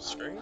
screen?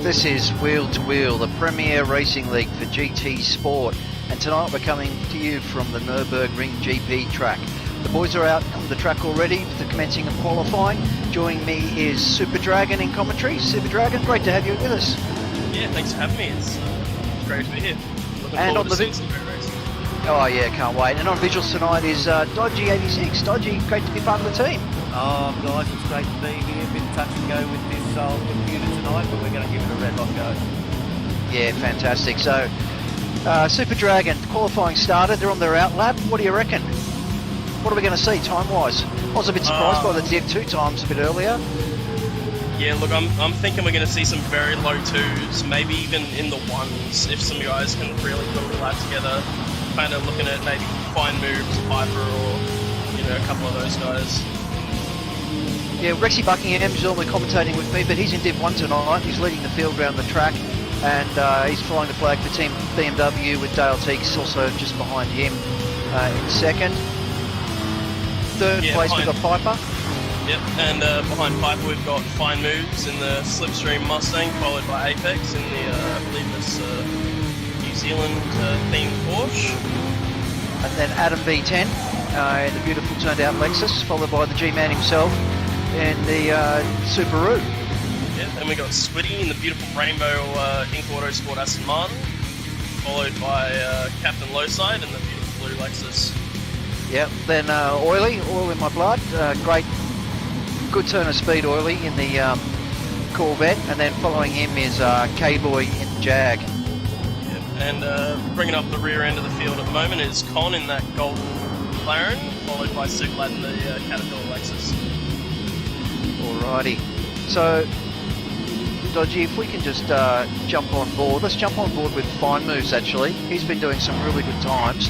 This is Wheel to Wheel, the premier racing league for GT Sport, and tonight we're coming to you from the Nürburgring GP track. The boys are out on the track already for the commencing of qualifying. Joining me is Super Dragon in commentary. Super Dragon, great to have you with us. Yeah, thanks for having me. It's great to be here. Looking and forward to seeing some great racing. Oh yeah, can't wait. And on visuals tonight is Dodgy86. Dodgy, great to be part of the team. Oh guys, it's great to be here. A bit touch and go with this computer tonight, but we're going to give it a red hot go. Yeah, fantastic. So, Super Dragon, qualifying started. They're on their out lap. What do you reckon? What are we going to see time-wise? I was a bit surprised by the Div2 times a bit earlier. Yeah, look, I'm thinking we're going to see some very low twos, maybe even in the ones, if some guys can really put a lap together. Kind of looking at maybe Fine Moves, Piper, or a couple of those guys. Yeah, Rexy Buckingham is normally commentating with me, but he's in Div 1 tonight. He's leading the field around the track, and he's flying the flag for Team BMW with Dale Teeks also just behind him in second. Third place we've got Piper. Yep, and behind Piper we've got Fine Moves in the Slipstream Mustang, followed by Apex in the, I believe it's New Zealand themed Porsche. And then Adam V10 in the beautiful turned out Lexus, followed by the G-Man himself in the Subaru. Yeah, then we got Squiddy in the beautiful rainbow Ink Auto Sport Aston Martin, followed by Captain Lowside in the beautiful blue Lexus. Yep, then Oily, Oil in My Blood, great, good turn of speed Oily in the Corvette, and then following him is K-Boy in the Jag. Yep, and bringing up the rear end of the field at the moment is Con in that golden McLaren, followed by Suglad in the Caterpillar Lexus. Alrighty, so Dodgy, if we can just jump on board, let's jump on board with Fine Moves actually. He's been doing some really good times.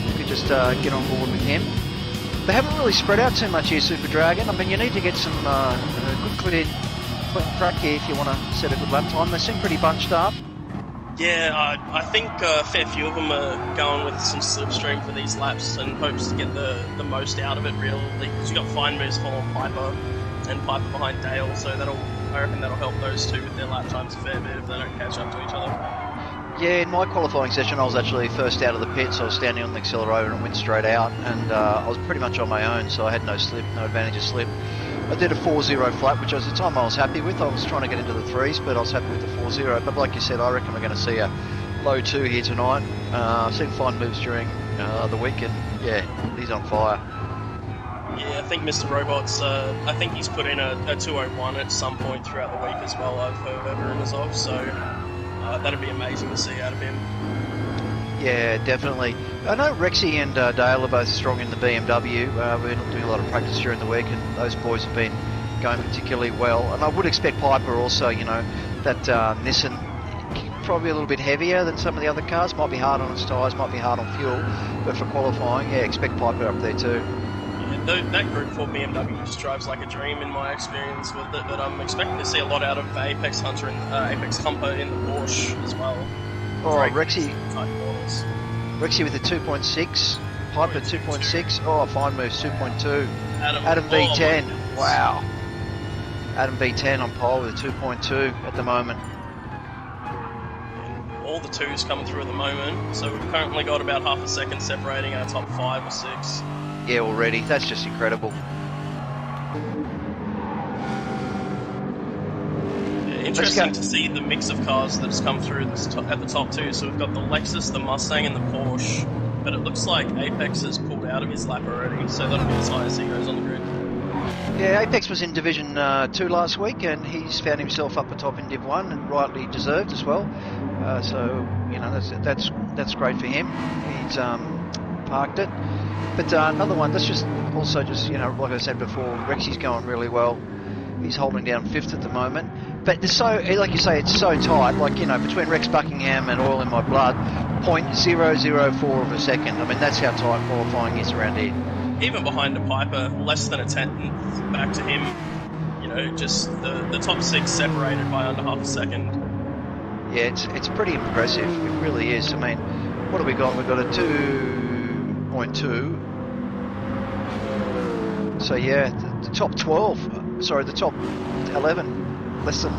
We could just get on board with him. They haven't really spread out too much here, Super Dragon. I mean, you need to get some good clear track here if you want to set a good lap time. They seem pretty bunched up. Yeah, I think a fair few of them are going with some slipstream for these laps and hopes to get the most out of it, really. Because you've got Fine Moves following Piper and Piper behind Dale, so I reckon that'll help those two with their lap times a fair bit if they don't catch up to each other. Yeah, in my qualifying session I was actually first out of the pits. I was standing on the accelerator and went straight out, and I was pretty much on my own, so I had no slip, no advantage of slip. I did a 4.0 flat, which was the time I was happy with. I was trying to get into the threes, but I was happy with the 4.0. But like you said, I reckon we're going to see a low 2 here tonight. I've seen Fine Moves during the week, and yeah, he's on fire. Yeah, I think Mr. Robots, I think he's put in a 201 at some point throughout the week as well, I've heard rumours of, so that'd be amazing to see out of him. Yeah, definitely. I know Rexy and Dale are both strong in the BMW. We're not doing a lot of practice during the week, and those boys have been going particularly well. And I would expect Piper also, that Nissan probably a little bit heavier than some of the other cars. Might be hard on its tyres, might be hard on fuel, but for qualifying, yeah, expect Piper up there too. Yeah, that Group 4 BMW just drives like a dream in my experience with it, but I'm expecting to see a lot out of Apex Hunter and Apex Humper in the Porsche as well. Oh, Rexy with a 2.6, Piper 2.6, oh, Fine Moves 2.2, Adam V10, wow. Adam V10 on pole with a 2.2 at the moment. And all the twos coming through at the moment, so we've currently got about half a second separating our top 5 or 6. Yeah, already, that's just incredible. Interesting to see the mix of cars that has come through at the top too. So we've got the Lexus, the Mustang, and the Porsche. But it looks like Apex has pulled out of his lap already, so that'll be as high as he goes on the grid. Yeah, Apex was in Division 2 last week, and he's found himself up atop in Div 1, and rightly deserved as well. So that's great for him. He's parked it. But another one, that's just like I said before, Rexy's going really well. He's holding down 5th at the moment. But it's so, like you say, it's so tight, between Rex Buckingham and Oil in My Blood, 0.004 of a second. I mean, that's how tight qualifying is around here. Even behind a Piper, less than a tenth back to him, just the top 6 separated by under half a second. Yeah, it's pretty impressive, it really is. I mean, what have we got? We've got a 2.2. So yeah, the top 12, sorry, the top 11, less than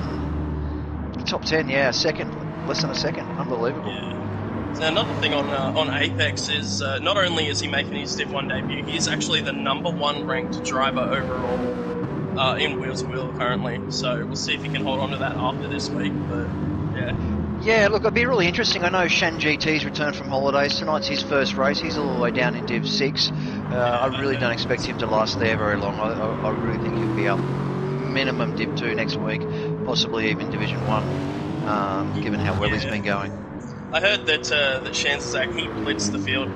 Top 10, yeah, second, less than a second, unbelievable. Yeah. So another thing on Apex is not only is he making his Div 1 debut, he's actually the #1 ranked driver overall in Wheel to Wheel currently. So we'll see if he can hold on to that after this week. But yeah. Yeah, look, it'd be really interesting. I know Shan GT's returned from holidays. Tonight's his first race. He's all the way down in Div 6. I really don't expect him to last there very long. I really think he'll be up minimum Div 2 next week, possibly even Division 1, given how well he's been going. I heard that Shanzak, he blitzed the field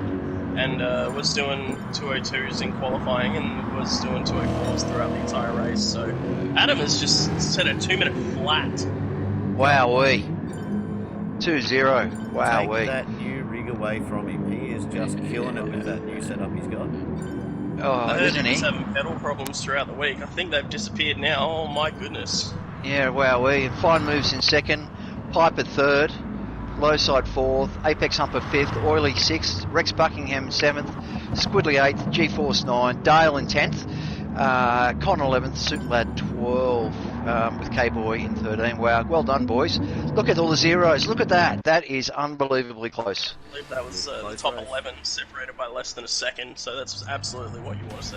and was doing 202s in qualifying and was doing 204s throughout the entire race. So Adam has just set a 2-minute flat. Wowee. 2-0. Wowee. Take that new rig away from him. He is just killing it with that new setup he's got. Oh, I heard isn't he he? was having pedal problems throughout the week. I think they've disappeared now. Oh my goodness. Yeah, wowee. Fine moves in second, Piper third, low side fourth, Apex Humper fifth, Oily sixth, Rex Buckingham 7th, Squidly 8th, G-Force 9, Dale in 10th, Con 11th, Superlad 12, with K-Boy in 13. Wow, well done, boys. Look at all the zeros. Look at that. That is unbelievably close. I believe that was the top 11 separated by less than a second, so that's absolutely what you want to see.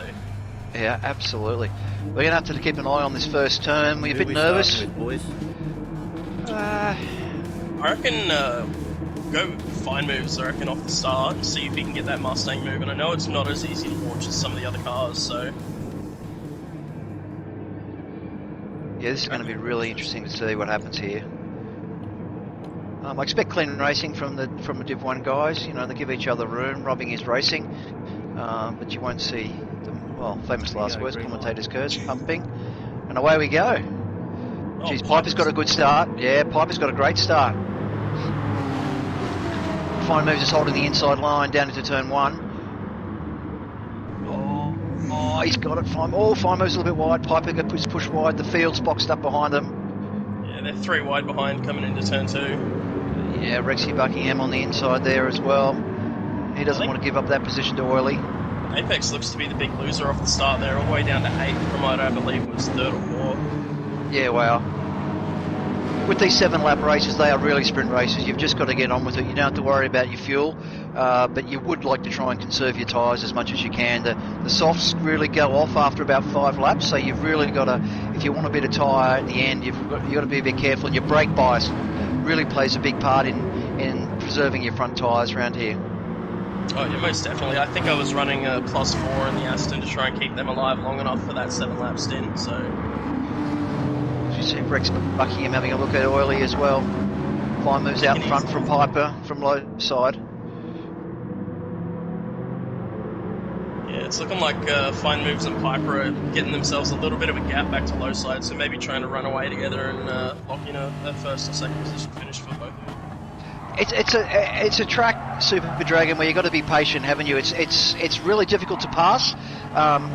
Yeah, absolutely. We're going to have to keep an eye on this first turn. We're a bit Who we nervous. starting with, boys? I reckon go fine moves, I reckon, off the start and see if he can get that Mustang move. And I know it's not as easy to launch as some of the other cars, so... Yeah, this is going to be really interesting to see what happens here. I expect clean racing from the Div 1 guys. You know, they give each other room. Robbing is racing, but you won't see them. Well, famous last words, commentators curse, pumping, and away we go. Oh, Geez, Piper's got a good start. Yeah, Piper's got a great start. Fine moves is holding the inside line down into turn 1. Oh, he's got it. Fine moves a little bit wide. Piper gets pushed wide. The field's boxed up behind them. Yeah, they're 3 wide behind coming into turn 2. Yeah, Rexy Buckingham on the inside there as well. He doesn't want to give up that position to Oily. Apex looks to be the big loser off the start there, all the way down to 8th from what I believe was 3rd or 4th. Yeah, wow. With these 7-lap races, they are really sprint races. You've just got to get on with it. You don't have to worry about your fuel, but you would like to try and conserve your tyres as much as you can. The softs really go off after about 5 laps, so you've really got to, if you want a bit of tyre at the end, you've got to be a bit careful. And your brake bias really plays a big part in preserving your front tyres around here. Oh yeah, most definitely. I think I was running a +4 in the Aston to try and keep them alive long enough for that 7-lap stint, so... You see Rex Buckingham having a look at Oily as well. Fine moves out in front from Piper from low side. Yeah, it's looking like Fine Moves and Piper are getting themselves a little bit of a gap back to low side, so maybe trying to run away together and lock in a first or second position finish for both of them. It's a track, Super Dragon, where you've got to be patient, haven't you? It's really difficult to pass.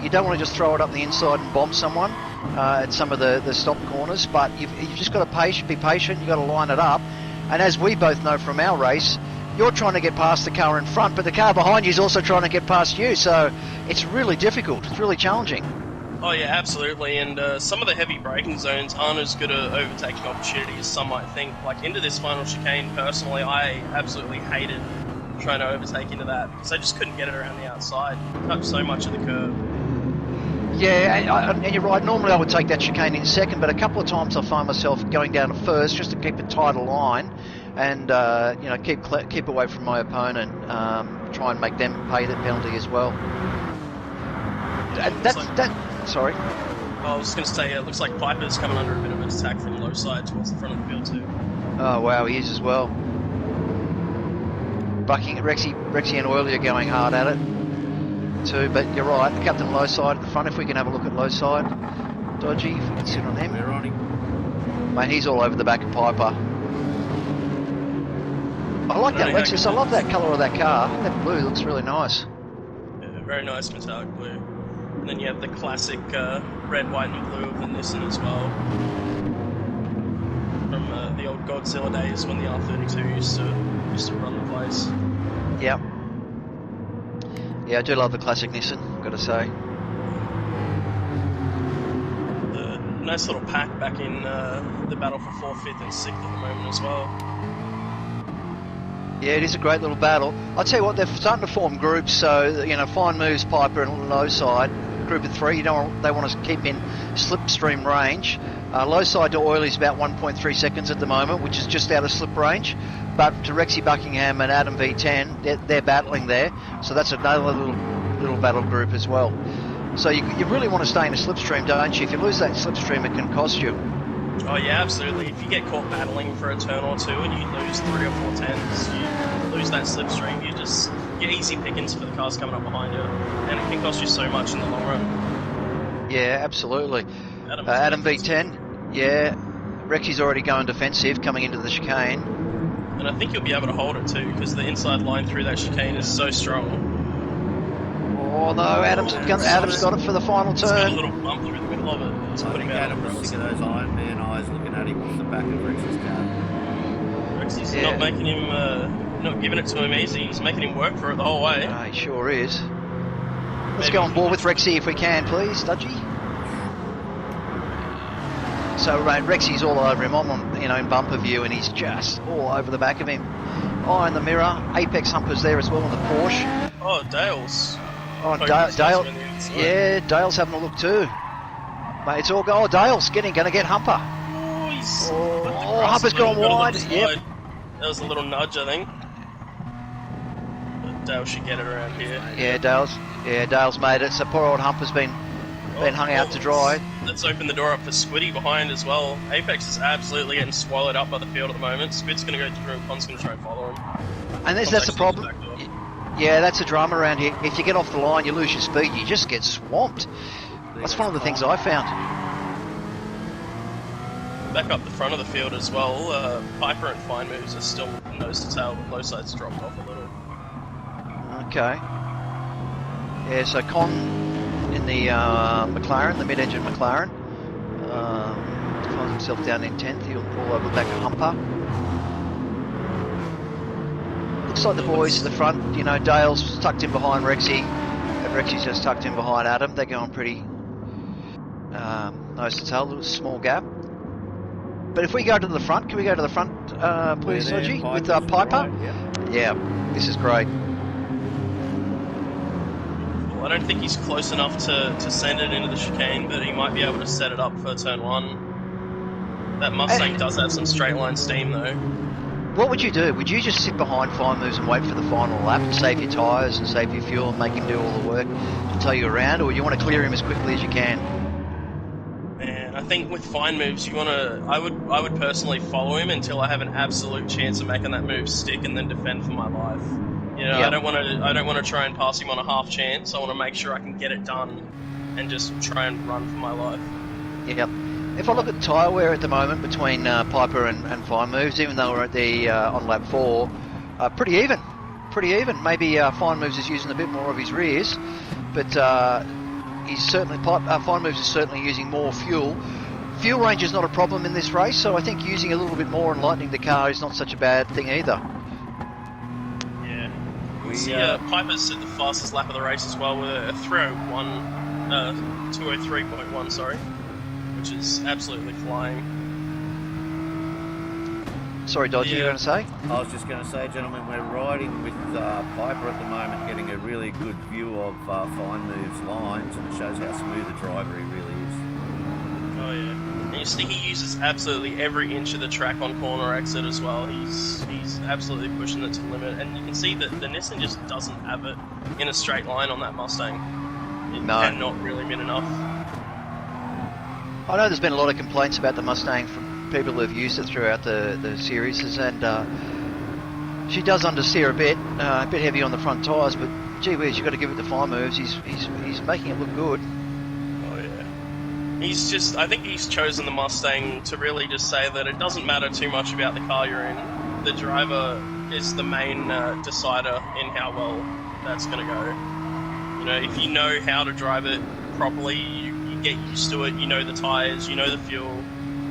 You don't want to just throw it up the inside and bomb someone at some of the stop corners, but you've just got to be patient. You've got to line it up. And as we both know from our race, you're trying to get past the car in front, but the car behind you is also trying to get past you. So it's really difficult. It's really challenging. Oh yeah, absolutely, and some of the heavy braking zones aren't as good an overtaking opportunity as some might think. Like into this final chicane, personally, I absolutely hated trying to overtake into that because I just couldn't get it around the outside. It cut so much of the curve. Yeah, and you're right. Normally I would take that chicane in second, but a couple of times I find myself going down to first just to keep a tighter line and keep away from my opponent, try and make them pay the penalty as well. Sorry. I was going to say, it looks like Piper's coming under a bit of an attack from low side towards the front of the field too. Oh wow, he is as well. Rexy and Oily are going hard at it too, but you're right, the captain low side at the front. If we can have a look at low side, Dodgy, if we can sit on him. We're on him. Mate, he's all over the back of Piper. I like that Lexus, I love that colour of that car. That blue looks really nice. Yeah, very nice metallic blue. And then you have the classic red, white and blue of the Nissan as well. From the old Godzilla days when the R32 used to run the place. Yep. Yeah, I do love the classic Nissan, I've got to say. The nice little pack back in the battle for 4th, 5th, and 6th at the moment as well. Yeah, it is a great little battle. I'll tell you what, they're starting to form groups. So Fine Moves, Piper, and Low Side, group of 3. They want to keep in slipstream range. Low Side to Oily is about 1.3 seconds at the moment, which is just out of slip range. But to Rexy Buckingham and Adam V10, they're battling there. So that's another little battle group as well. So you really want to stay in a slipstream, don't you? If you lose that slipstream, it can cost you. Oh yeah, absolutely. If you get caught battling for a turn or two and you lose 3 or 4 tenths, you lose that slipstream, you're easy pickings for the cars coming up behind you, and it can cost you so much in the long run. Yeah, absolutely. Adam V10, yeah. Rexy's already going defensive, coming into the chicane. And I think you'll be able to hold it too, because the inside line through that chicane is so strong. Oh no, Adam's got it for the final He's got a turn. little bump through the middle of it. It's I putting think out Adam was sick of those Iron Man eyes looking at him off the back of Rex's car. Rexy's not making him, not giving it to him easy. He's making him work for it the whole way. Oh, he sure is. Let's go on board with Rexy if we can, please, Dudgy. So Rexy's all over him. I'm on, in bumper view, and he's just all over the back of him. Oh, in the mirror, Apex Humper's there as well on the Porsche. Oh, Dale's. Oh, Dale. Yeah, Dale's having a look too. Mate, it's all go. Oh, Dale's going to get Humper. Oh, Humper's gone wide. Yep. That was a little nudge, I think. But Dale should get it around here. Yeah, Dale's made it. So poor old Humper's been hung out to dry. Let's open the door up for Squiddy behind as well. Apex is absolutely getting swallowed up by the field at the moment. Squid's going to go through, Con's going to try and follow him. And that's the problem. Yeah, that's the drama around here. If you get off the line, you lose your speed. You just get swamped. That's one of the things I found. Back up the front of the field as well. Piper and Fine Moves are still nose to tail, but Low Side's dropped off a little. Okay. Yeah, so Con in the McLaren, the mid-engine McLaren, finds himself down in 10th. He'll pull over the back of Humper. Looks like the boys at the front, Dale's tucked in behind Rexy, and Rexy's just tucked in behind Adam. They're going pretty nose to tail, a little small gap. But if we go to the front, can we go to the front, please, Soji, with Piper? Right, yeah, this is great. Well, I don't think he's close enough to send it into the chicane, but he might be able to set it up for turn 1. That Mustang does have some straight line steam though. What would you do? Would you just sit behind Fine Moves and wait for the final lap and save your tyres and save your fuel and make him do all the work to tow you around, or you want to clear him as quickly as you can? Man, I think with Fine Moves, I would personally follow him until I have an absolute chance of making that move stick, and then defend for my life. Yep. I don't want to try and pass him on a half chance. I want to make sure I can get it done, and just try and run for my life. Yep. If I look at tyre wear at the moment between Piper and Fine Moves, even though we're at the on lap 4, pretty even. Maybe Fine Moves is using a bit more of his rears, but he's certainly Fine Moves is certainly using more fuel. Fuel range is not a problem in this race, so I think using a little bit more and lightening the car is not such a bad thing either. Yeah. Piper's at the fastest lap of the race as well with a 203.1, sorry. Which is absolutely flying. Sorry, Dodgy, you were going to say? I was just going to say, gentlemen, we're riding with Piper at the moment, getting a really good view of Fine Move's lines, and it shows how smooth a driver he really is. Oh yeah, and you see he uses absolutely every inch of the track on corner exit as well. He's absolutely pushing it to the limit, and you can see that the Nissan just doesn't have it in a straight line on that Mustang. It cannot really mean enough. I know there's been a lot of complaints about the Mustang from people who have used it throughout the series, and she does understeer a bit heavy on the front tyres, but gee whiz, you've got to give it the Fine Moves. He's making it look good. Oh yeah. I think he's chosen the Mustang to really just say that it doesn't matter too much about the car you're in. The driver is the main decider in how well that's going to go. If you know how to drive it properly, you get used to it, the tyres, the fuel,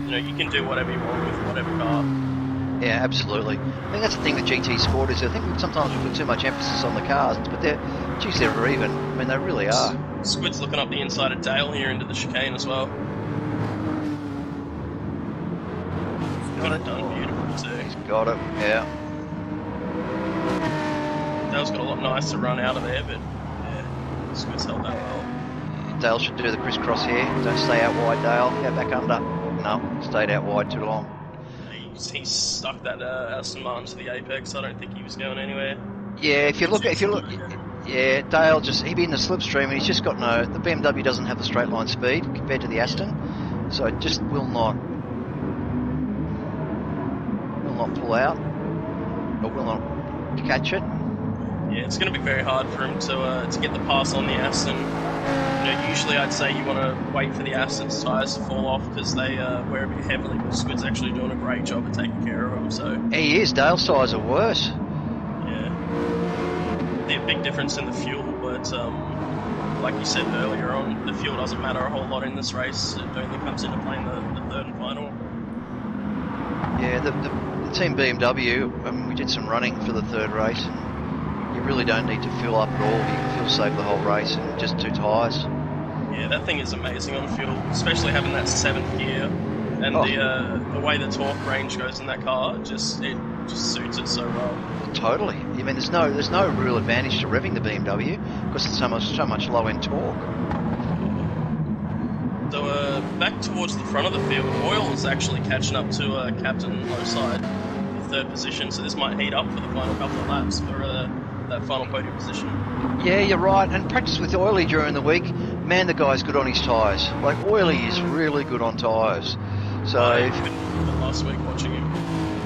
you can do whatever you want with whatever car. Yeah, absolutely. I think that's the thing with GT Sport is I think sometimes we put too much emphasis on the cars, but they're even. I mean, they really are. Squid's looking up the inside of Dale here into the chicane as well. Got it done beautiful too. He's got it, yeah. Dale's got a lot nicer run out of there, but yeah, Squid's held that well. Dale should do the crisscross here. Don't stay out wide, Dale. Go back under. No, stayed out wide too long. He's stuck that Aston Martin to the apex. I don't think he was going anywhere. Yeah, if you look, yeah, Dale he'd be in the slipstream, and he's just got the BMW doesn't have the straight line speed compared to the Aston, so it just will not pull out, or will not catch it. Yeah, it's going to be very hard for him to get the pass on the Aston. You know, usually I'd say you want to wait for the Aston's tyres to fall off because they wear a bit heavily, but Squid's actually doing a great job of taking care of them. So he is. Dale's tyres are worse. A big difference in the fuel, but like you said earlier on, the fuel doesn't matter a whole lot in this race. It only comes into play in the third and final. Yeah, the team BMW, we did some running for the third race, and you really don't need to fuel up at all. You can fuel save the whole race in just 2 tyres. Yeah, that thing is amazing on fuel, especially having that 7th gear, and the way the torque range goes in that car, it just suits it so well. Totally. I mean, there's no real advantage to revving the BMW because it's so much low end torque. So back towards the front of the field, Oil is actually catching up to Captain Lowside for 3rd position. So this might heat up for the final couple of laps for that final podium position. Yeah, you're right. And practice with Oily during the week, man, the guy's good on his tyres. Like Oily is really good on tyres. So last week watching him,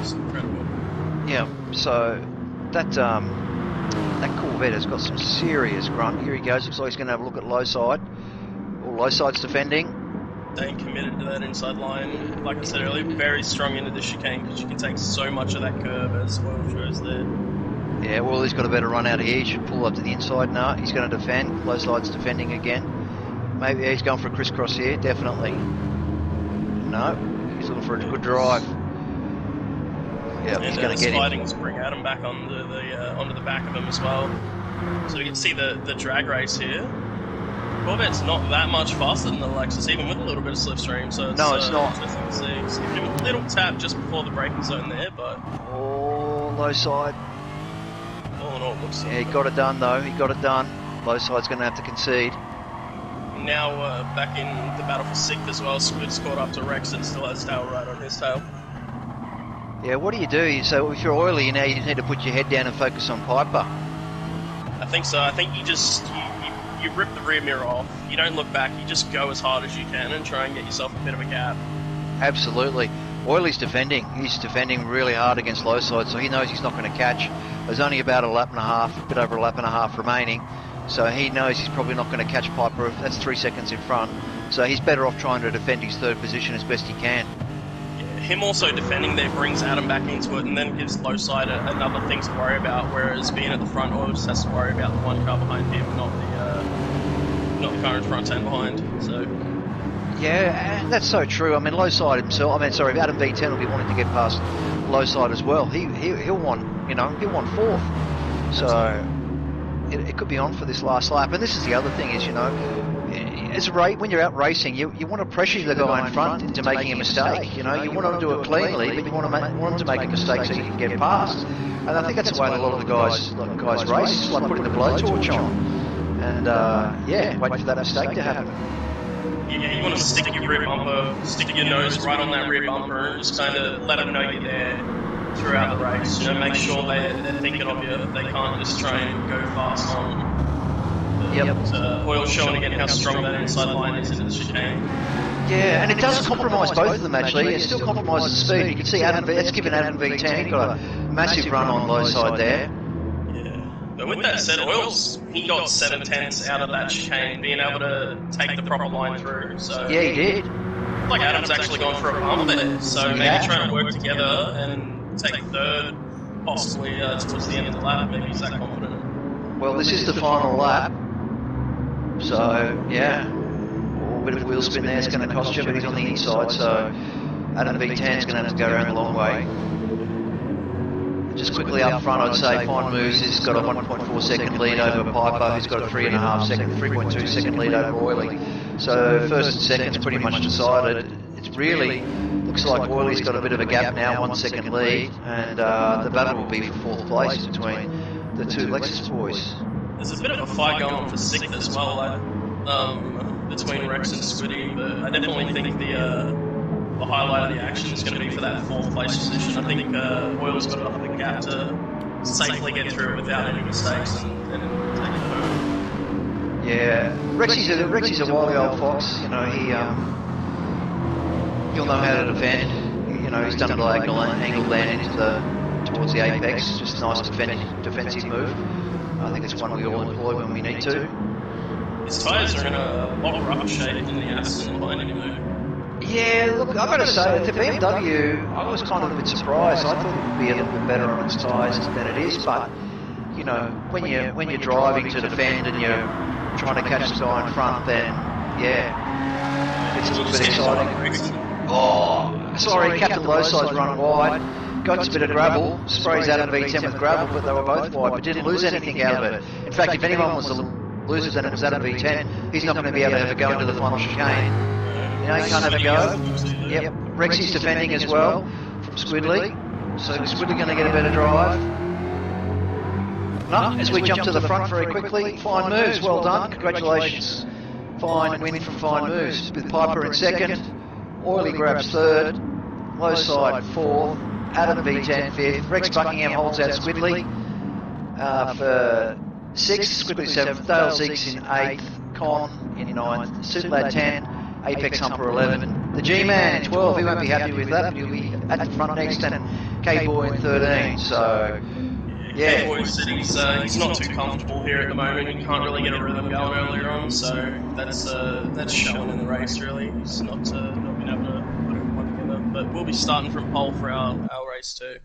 it's incredible. Yeah. So that Corvette has got some serious grunt. Here he goes. Looks like he's going to have a look at Lowside. Or Lowside's defending. Staying committed to that inside line. Like I said earlier, very strong into the chicane because you can take so much of that curve as Oil shows there. Yeah, well, he's got a better run out of here. He should pull up to the inside now. He's going to defend. Lowside's defending again. Maybe he's going for a crisscross here. Definitely. No, he's looking for a good drive. Yeah, he's going to get him. To bring Adam back onto the back of him as well. So we can see the drag race here. Corvette's not that much faster than the Lexus, even with a little bit of slipstream. So it's not. Interesting to see. So give him a little tap just before the braking zone there, but Lowside. All in all, looks. Yeah, he got it done though. He got it done. Lowside's going to have to concede. Now back in the battle for 6th as well. Squid's caught up to Rex and still has tail right on his tail. Yeah, what do? So if you're Oily, you need to put your head down and focus on Piper. I think so. I think you rip the rear mirror off. You don't look back. You just go as hard as you can and try and get yourself a bit of a gap. Absolutely. Oily's defending. He's defending really hard against Lowside, so he knows he's not going to catch. There's only about a bit over a lap and a half remaining. So he knows he's probably not going to catch Piper. That's 3 seconds in front. So he's better off trying to defend his 3rd position as best he can. Him also defending there brings Adam back into it and then gives Lowside another thing to worry about, whereas being at the front, Oil just has to worry about the one car behind him, not the car in front and behind. So yeah, that's so true. I mean, Adam V10 will be wanting to get past Lowside as well. He'll want 4th. So it could be on for this last lap. And this is the other thing is, when you're out racing, you want to pressure the guy in front into making a mistake. You want to do it cleanly, but you want him to make a mistake so you can get past. And I think that's the way a lot of the guys race. It's like putting the blowtorch on. And wait for that mistake to happen. Yeah, you want to stick your rear bumper, stick your nose right on that rear bumper, and just kind of let them know you're there throughout the race. Make sure they're thinking of you. They can't just try and go fast on. Oil showing again how strong that inside line is in the chicane. Yeah, and it does compromise both of them actually. It still compromises speed. You can see that's given Adam V10. He got a massive run on Lowside there. But with that said, he got 7/10 out of that chicane, being able to take the proper line through. So yeah, he did. Like Adam's actually gone for a bump there, so maybe trying to work together and take 3rd, possibly towards the end of the lap. Maybe he's that confident. Well, this is the final lap, so yeah, a bit of wheel spin there is going to cost you, but he's on the inside, so Adam V10 is going to have to go around the long way. Just quickly up front, I'd say Fine Moves has got a 1.4 second lead over Piper, who's got a 3.2 second lead over Oily. So 1st and 2nd's pretty much decided. It's really Looks like Oiley's got a bit of a gap now, 1 second lead, and the battle will be for 4th place between the two Lexus boys. There's a bit of a fight going on for 6th as well, between Rex and Squiddy, but I definitely think the highlight of the action is going to be for that 4th place position. I think Oil's got enough of a gap to safely get through it without any mistakes and take it home. Yeah, Rexy's a wily old fox. You know, he'll know how to defend. You know, he's done a diagonal angle land towards the apex. Just a nice defensive move. I think it's one we all employ when we need to. His tyres are in a lot rougher shape than the Aston behind him. Yeah, look, I've got to say, the BMW, I was kind of a bit surprised. I thought it would be a little bit better on its tyres than it is, but, you know, when you're driving to defend and you're trying to catch the guy in front, then, yeah, it's a little bit exciting. Oh, sorry, Captain Lowside's run wide, got a bit of gravel, sprays out of V10 with gravel, but they were both wide, but didn't lose anything out of it. In fact, if anyone was the loser, then it was out of V10. He's not going to be able to have a go into the final chicane. You know, he can't have a go. Yep, Rexy's defending as well from Squidley. So is Squidley going to get a better drive? No, as we jump to the front very quickly. Fine moves, well done, congratulations. Fine win from Fine Moves, with Piper in 2nd, Oiley grabs 3rd, Low Side 4th, Adam V10 5th, Rex Buckingham holds out Squidley for 6th, Squidley 7th, Dale Zeeks in 8th, Con in 9th, Suitlad 10, Apex Humper 11, the G-Man 12, he won't be happy with that, but he'll be at the front next, and K-Boy in 13, so yeah. K-Boy said he's not too comfortable here at the moment, he can't really get a rhythm going earlier on, so that's showing in the race really, he's not been able to put one together, but we'll be starting from pole for our race too.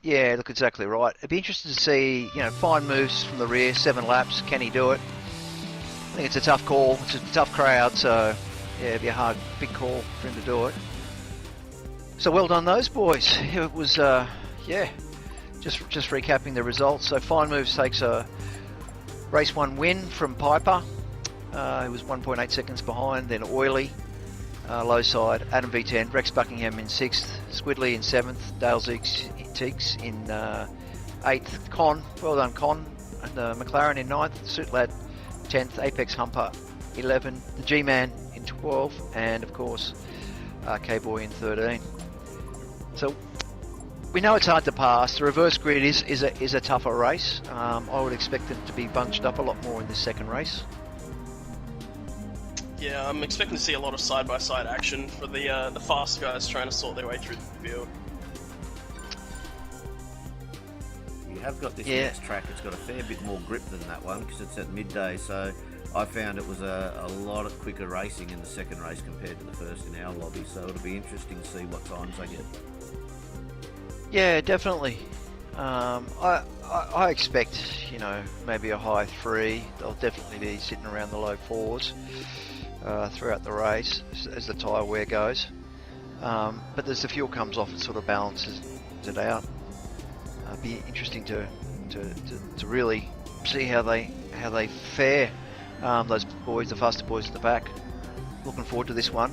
Yeah, look, exactly right. It'd be interesting to see, you know, Fine Moves from the rear, 7 laps, can he do it? I think it's a tough call, it's a tough crowd, so yeah, it'd be a hard, big call for him to do it. So well done those boys. It was, yeah, just recapping the results. So Fine Moves takes a race 1 win from Piper. He was 1.8 seconds behind. Then Oiley, Low Side, Adam V10, Rex Buckingham in 6th, Squidley in 7th, Dale Zeeks in 8th, Con, well done Con, and McLaren in 9th, Suitlad 10th, Apex Humper 11, the G-Man in 12, and of course K-Boy in 13. So we know it's hard to pass. The reverse grid is a tougher race. I would expect them to be bunched up a lot more in this second race. Yeah, I'm expecting to see a lot of side-by-side action for the fast guys trying to sort their way through the field. You have got this next track, it's got a fair bit more grip than that one because it's at midday, so I found it was a lot of quicker racing in the second race compared to the first in our lobby, so it'll be interesting to see what times they get. Yeah, definitely. I expect, you know, maybe a high 3. They'll definitely be sitting around the low 4s throughout the race as the tyre wear goes. But as the fuel comes off, it sort of balances it out. It'd be interesting to really see how they fare. Those boys, the faster boys at the back. Looking forward to this one.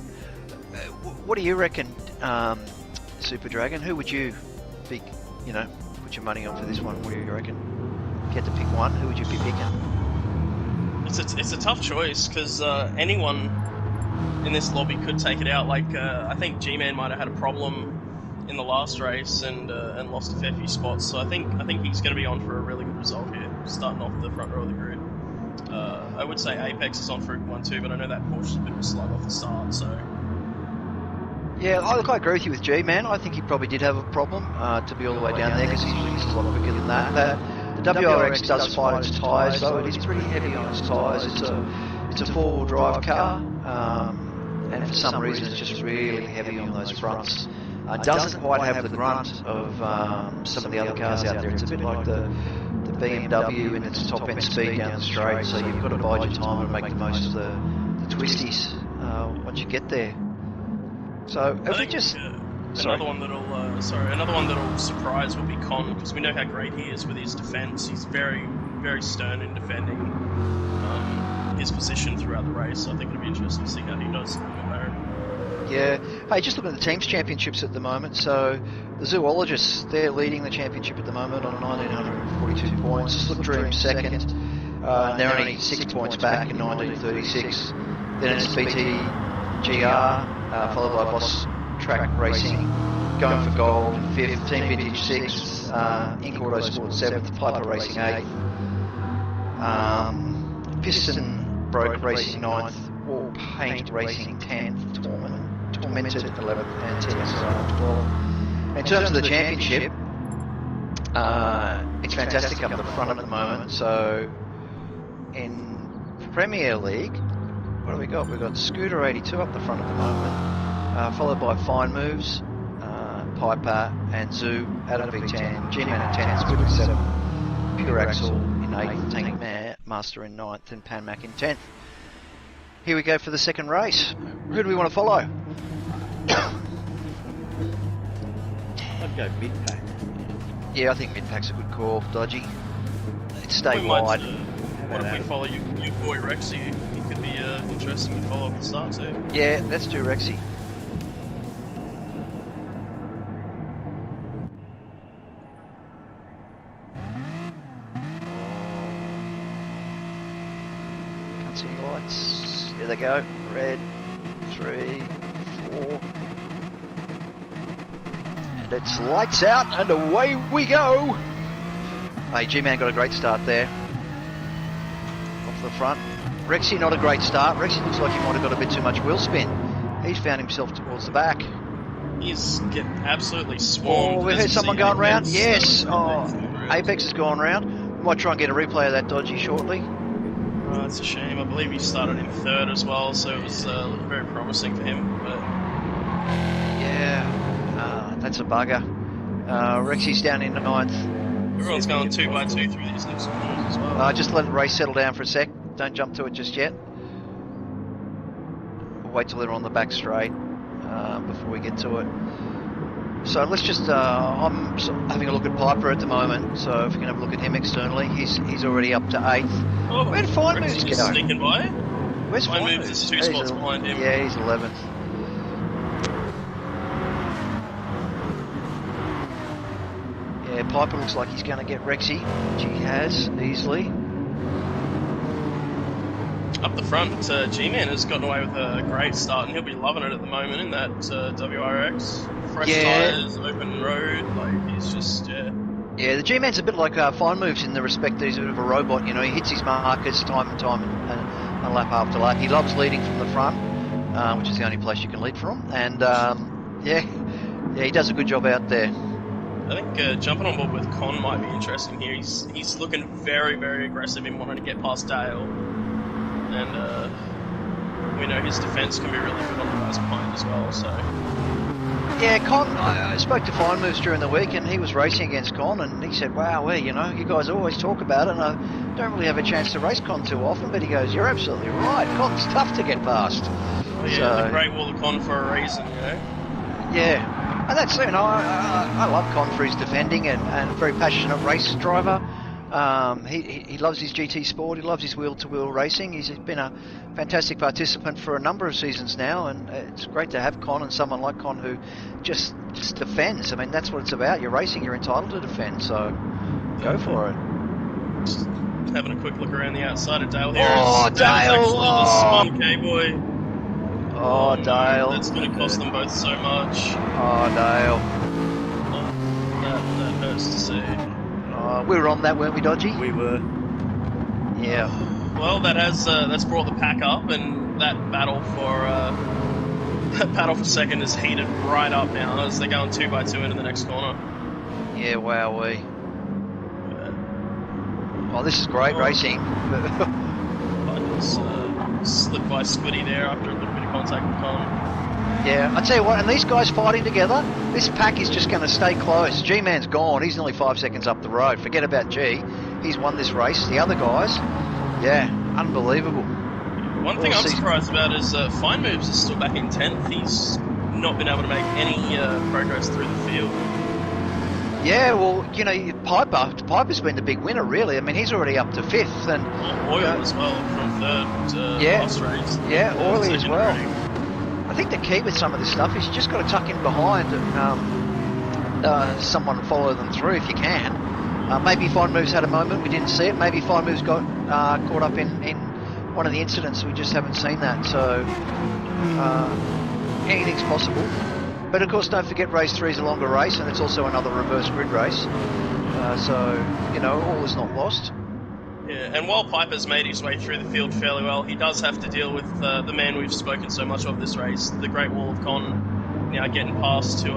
What do you reckon, Super Dragon? Who would you be, you know, put your money on for this one? What do you reckon? If you had to pick one, who would you be picking? It's a tough choice because anyone in this lobby could take it out. Like I think G-Man might have had a problem in the last race and lost a fair few spots. So I think he's going to be on for a really good result here, starting off the front row of the grid. I would say Apex is on for a good one too, but I know that Porsche's a bit of a slug off the start. So yeah, I agree with you with G-Man. I think he probably did have a problem to be all the way down there because he's a lot quicker than that. The WRX does fight its tyres, though it is pretty heavy on its tyres. It's a four-wheel drive car, and for some reason it's just really heavy on those fronts. Doesn't quite have the grunt of some of the other cars out there. It's a bit like the BMW in its top end speed down the straight, so you've got to bide your time and make the most of the twisties once you get there. So if we just another one that'll surprise will be Con, because we know how great he is with his defence. He's very, very stern in defending his position throughout the race. So I think it'll be interesting to see how he does in McLaren. Yeah. Hey, just looking at the teams championships at the moment. So the Zoologists, they're leading the championship at the moment on 1,942 points. Slip Dream second. And they're only 6 points back in 1936. Then it's BTGR, followed by Boss Track Racing, going for gold in fifth. Team Vintage sixth. Ink Auto Sport seventh. Piper Racing eighth. Piston Broke Racing ninth. War Paint Racing 10th, Tormented 11th, and TSR 12th. In terms of the championship, it's fantastic up the front at the moment. So in Premier League, what have we got? We've got Scooter 82 up the front at the moment, followed by Fine Moves, Piper and Zoo out of V10, G-Man in 10th, Scooter 7th, Pure Axel in 8th, Tank Master in 9th, and Pan Mac in 10th. Here we go for the second race. Who do we want to follow? I'd go mid-pack. Yeah, I think mid-pack's a good call, Dodgy. Let's stay We wide. What if we follow your boy Rexy? He could be interesting to follow at the start too. Yeah, let's do Rexy. Can't see any lights. Here they go. Red, 3, 4. And it's lights out and away we go. Hey, G-Man got a great start there. Off the front. Rexy not a great start. Rexy looks like he might have got a bit too much wheel spin. He's found himself towards the back. He's getting absolutely swarmed. Oh, we heard someone going round. Yes. Oh, Apex has gone round. Might try and get a replay of that Dodgy shortly. Oh, that's a shame. I believe he started in third as well, so it was very promising for him. But Yeah, that's a bugger. Rexy's down in the 9th. everyone's going 2 by 2 through these next corners as well. Just let the race settle down for a sec. Don't jump to it just yet. We'll wait till they're on the back straight before we get to it. So let's just, I'm having a look at Piper at the moment, so if we can have a look at him externally, he's already up to 8th. Oh, Where did Fine Moves Rexy's go? sneaking by. Where's Fine Fine Moves Moves? is 2 spots behind him. Yeah, he's 11th. Yeah, Piper looks like he's going to get Rexy, which he has easily. Up the front, G-Man has gotten away with a great start, and he'll be loving it at the moment in that WRX. Fresh tyres, open road, like he's just, Yeah, the G-Man's a bit like Fine Moves in the respect that he's a bit of a robot, you know, he hits his markers time and time and lap after lap. He loves leading from the front, which is the only place you can lead from, and yeah, he does a good job out there. I think jumping on board with Con might be interesting here. He's looking very, very aggressive in wanting to get past Dale. And we know his defence can be really good on the guys behind as well, so... Yeah, Con, I spoke to Fine Moves during the week and he was racing against Con and he said, wow, you know, you guys always talk about it and I don't really have a chance to race Con too often, but he goes, you're absolutely right, Con's tough to get past. Well, yeah, the Great Wall of Con for a reason, you know? Yeah, and that's, you know, I love Con for his defending and very passionate race driver. He loves his GT sport, he loves his wheel-to-wheel racing. He's been a fantastic participant for a number of seasons now, and it's great to have Con and someone like Con who just defends. I mean, that's what it's about. You're racing, you're entitled to defend, so go for it. Just having a quick look around the outside of Dale here. Oh, Dale! The Spun K-Boy. Oh, Dale. That's going to cost them both so much. Oh, Dale. That hurts to see. We were on that, weren't we, Dodgy? We were. Yeah. Well, that's brought the pack up, and that battle for second is heated right up now as they're going 2 by 2 into the next corner. Yeah, wowee. Oh, this is great racing. I just slipped by Squiddy there after a little bit of contact with Con. Yeah, I tell you what, and these guys fighting together, this pack is just going to stay close. G-Man's gone, he's nearly 5 seconds up the road. Forget about G, he's won this race. The other guys, yeah, unbelievable. One thing I'm surprised about is Fine Moves is still back in 10th. He's not been able to make any progress through the field. Yeah, well, you know, Piper's been the big winner, really. I mean, he's already up to 5th. And Oil as well from 3rd last race. Yeah, Oily as well. I think the key with some of this stuff is you just got to tuck in behind and someone follow them through if you can. Maybe Fine Moves had a moment, we didn't see it. Maybe Fine Moves got caught up in one of the incidents, we just haven't seen that. So anything's possible. But of course, don't forget race 3 is a longer race, and it's also another reverse grid race. So, you know, all is not lost. Yeah, and while Piper's made his way through the field fairly well, he does have to deal with the man we've spoken so much of this race, the Great Wall of Con, now getting past to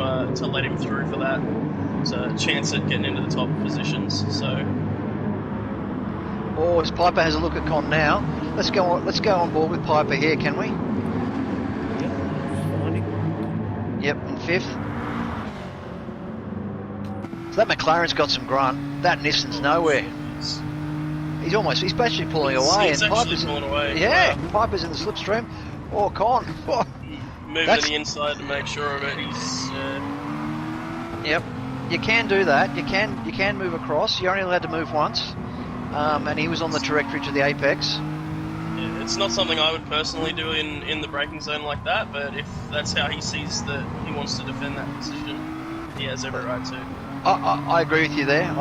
let him through for that. It's a chance at getting into the top positions. So, as Piper has a look at Con now, let's go on board with Piper here, can we? Yep, in 5th. So that McLaren's got some grunt. That Nissan's nowhere. He's basically pulling away. He's and actually Piper's pulling away. Yeah, Piper's in the slipstream. Oh, Con. Moving to the inside to make sure of it. He's. Yep, you can do that. You can move across. You're only allowed to move once. And he was on the trajectory to the apex. Yeah, it's not something I would personally do in the braking zone like that, but if that's how he sees that he wants to defend that position, he has every right to. I agree with you there.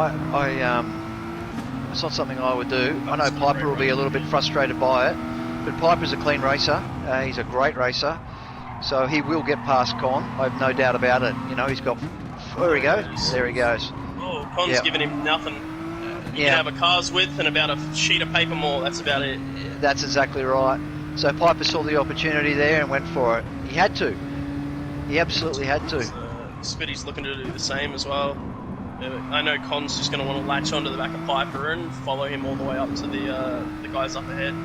It's not something I would do. I know Piper will be a little bit frustrated by it, but Piper's a clean racer. He's a great racer, so he will get past Con. I have no doubt about it. You know, he's got. There he goes. There he goes. Oh, Con's giving him nothing. You can have a car's width and about a sheet of paper more. That's about it. That's exactly right. So Piper saw the opportunity there and went for it. He had to. He absolutely had to. Spitty's looking to do the same as well. I know Con's just going to want to latch onto the back of Piper and follow him all the way up to the guys up ahead.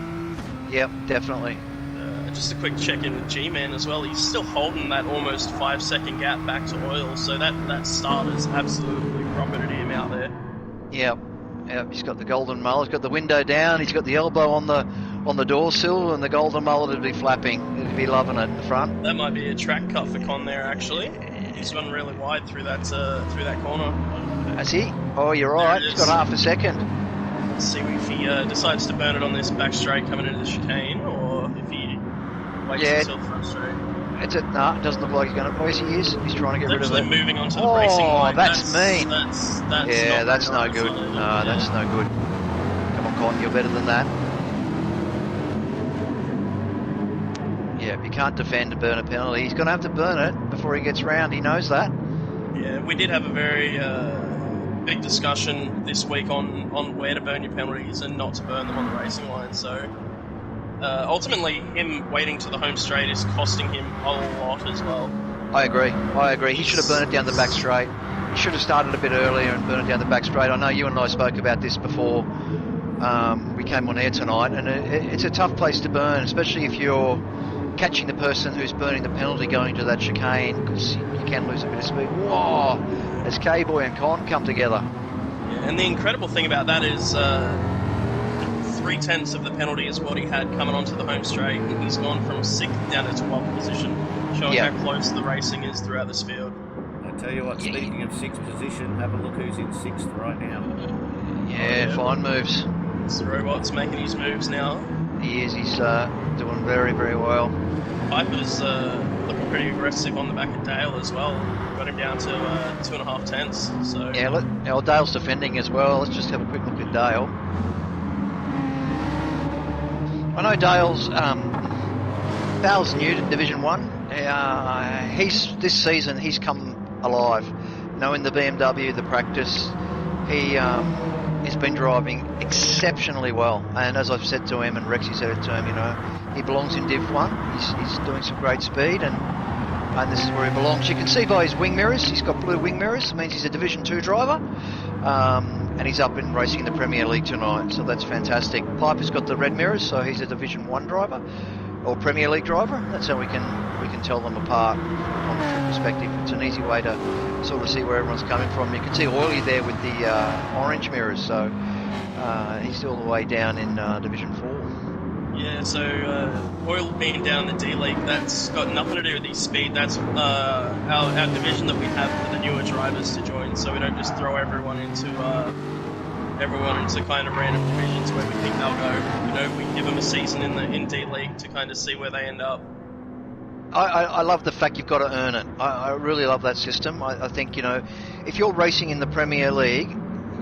Yep, definitely. Just a quick check-in with G-Man as well. He's still holding that almost 5-second gap back to oil, so that start has absolutely rocketed him out there. Yep. He's got the golden mullet. He's got the window down. He's got the elbow on the door sill, and the golden mullet would be flapping. He'd be loving it in the front. That might be a track cut for Con there, actually. He's run really wide through that corner. Has he? Oh, you're right. He's got half a second. Let's see if he decides to burn it on this back straight coming into the chicane, or if he waits until the front straight. It doesn't look like he's going to. Oh, yes, he is. He's trying to get rid of it. Actually moving onto the racing line. That's mean. That's no good. No, that's no good. Come on, Con, you're better than that. Yeah, you can't defend a burner penalty. He's going to have to burn it before he gets round. He knows that. Yeah, we did have a very big discussion this week on where to burn your penalties and not to burn them on the racing line. So ultimately, him waiting to the home straight is costing him a lot as well. I agree. He should have burned it down the back straight. He should have started a bit earlier and burned it down the back straight. I know you and I spoke about this before we came on air tonight, and it's a tough place to burn, especially if you're catching the person who's burning the penalty going to that chicane, because you can lose a bit of speed. Whoa! As K-Boy and Con come together. Yeah, and the incredible thing about that is 3/10 of the penalty is what he had coming onto the home straight, and he's gone from 6th down to 12th position, showing how close the racing is throughout this field. I tell you what, speaking of 6th position, have a look who's in 6th right now. Yeah, fine moves. It's the robot's making his moves now. He is. He's doing very, very well. Piper's looking pretty aggressive on the back of Dale as well. Got him down to 2.5 tenths. So yeah, Dale's defending as well. Let's just have a quick look at Dale. I know Dale's new to Division 1. This season he's come alive. You know, in the BMW, the practice, he's been driving exceptionally well. And as I've said to him, and Rexy said it to him, you know, he belongs in Div 1. He's doing some great speed, and this is where he belongs. You can see by his wing mirrors, he's got blue wing mirrors. It means he's a Division 2 driver. And he's up and racing in the Premier League tonight, so that's fantastic. Piper's got the red mirrors, so he's a Division 1 driver, or Premier League driver. That's how we can tell them apart from a true perspective. It's an easy way to sort of see where everyone's coming from. You can see Oily there with the orange mirrors, so he's all the way down in Division 4. Yeah, so Oil being down in the D League, that's got nothing to do with his speed. That's our division that we have for the newer drivers to join, so we don't just throw everyone into kind of random divisions where we think they'll go. You know, we give them a season in D League to kind of see where they end up. I love the fact you've got to earn it. I really love that system. I think, you know, if you're racing in the Premier League,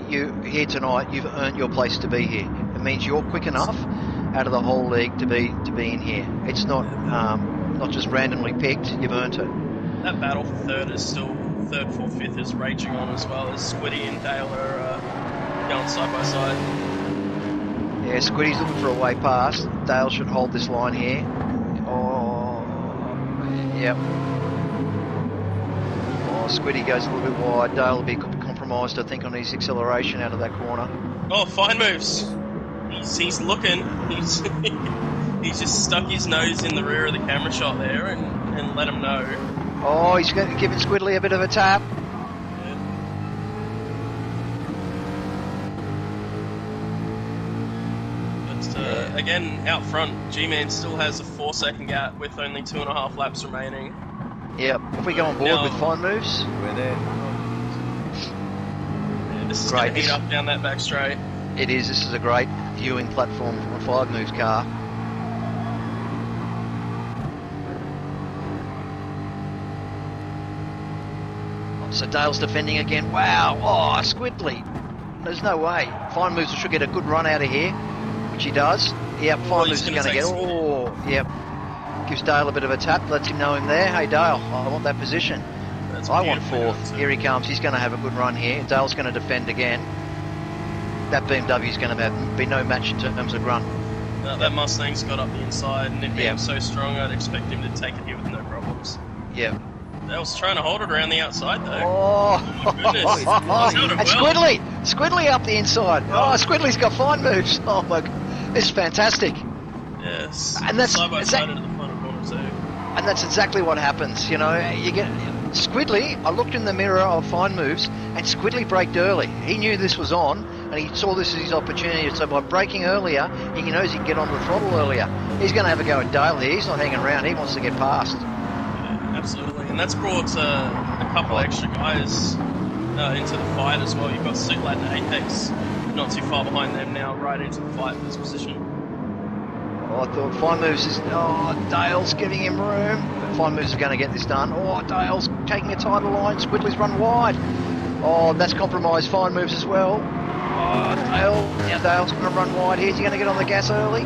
you here tonight, you've earned your place to be here. It means you're quick enough out of the whole league to be in here. It's not just randomly picked. You've earned it. That battle for third is still third, fourth, fifth is raging on, as well as Squiddy and Dale are going side by side. Yeah, Squiddy's looking for a way past. Dale should hold this line here. Oh, yep. Oh, Squiddy goes a little bit wide. Dale will be compromised, I think, on his acceleration out of that corner. Oh, fine moves. He's looking. He's he's just stuck his nose in the rear of the camera shot there and let him know. Oh, he's giving Squidly a bit of a tap. Again, out front, G-Man still has a 4-second gap with only 2.5 laps remaining. Yep. If we go on board with fine moves, we're there. Yeah, this is going to heat up down that back straight. It is. This is a great viewing platform for a 5 moves car. So Dale's defending again. Wow. Oh, Squidly. There's no way. Fine moves should get a good run out of here, which he does. Yep, fine moves is going to get. Oh, yep. Gives Dale a bit of a tap, lets him know him there. Hey, Dale, I want that position. I want fourth. Here he comes. He's going to have a good run here. Dale's going to defend again. That BMW is going to be no match in terms of run. No, that Mustang's got up the inside, and it being so strong, I'd expect him to take it here with no problems. Yep. Dale's trying to hold it around the outside, though. Oh, my goodness. And Squidly up the inside. Oh, Squidly's got fine moves. Oh, my God. This is fantastic. Yes. And that's side by side into the final corner, too. And that's exactly what happens. You know, you get Squidly. I looked in the mirror of fine moves, and Squidly braked early. He knew this was on, and he saw this as his opportunity. So by braking earlier, he knows he can get onto the throttle earlier. He's going to have a go at Dale here. He's not hanging around. He wants to get past. Yeah, absolutely. And that's brought a couple extra guys into the fight as well. You've got Suitlad and Apex not too far behind them now, right into the fight for this position. Oh, I thought fine moves is. Oh, Dale's giving him room. Fine moves is going to get this done. Oh, Dale's taking a tighter line. Squidly's run wide. Oh, that's compromised fine moves as well. Oh, Dale's going to run wide here. Is he going to get on the gas early?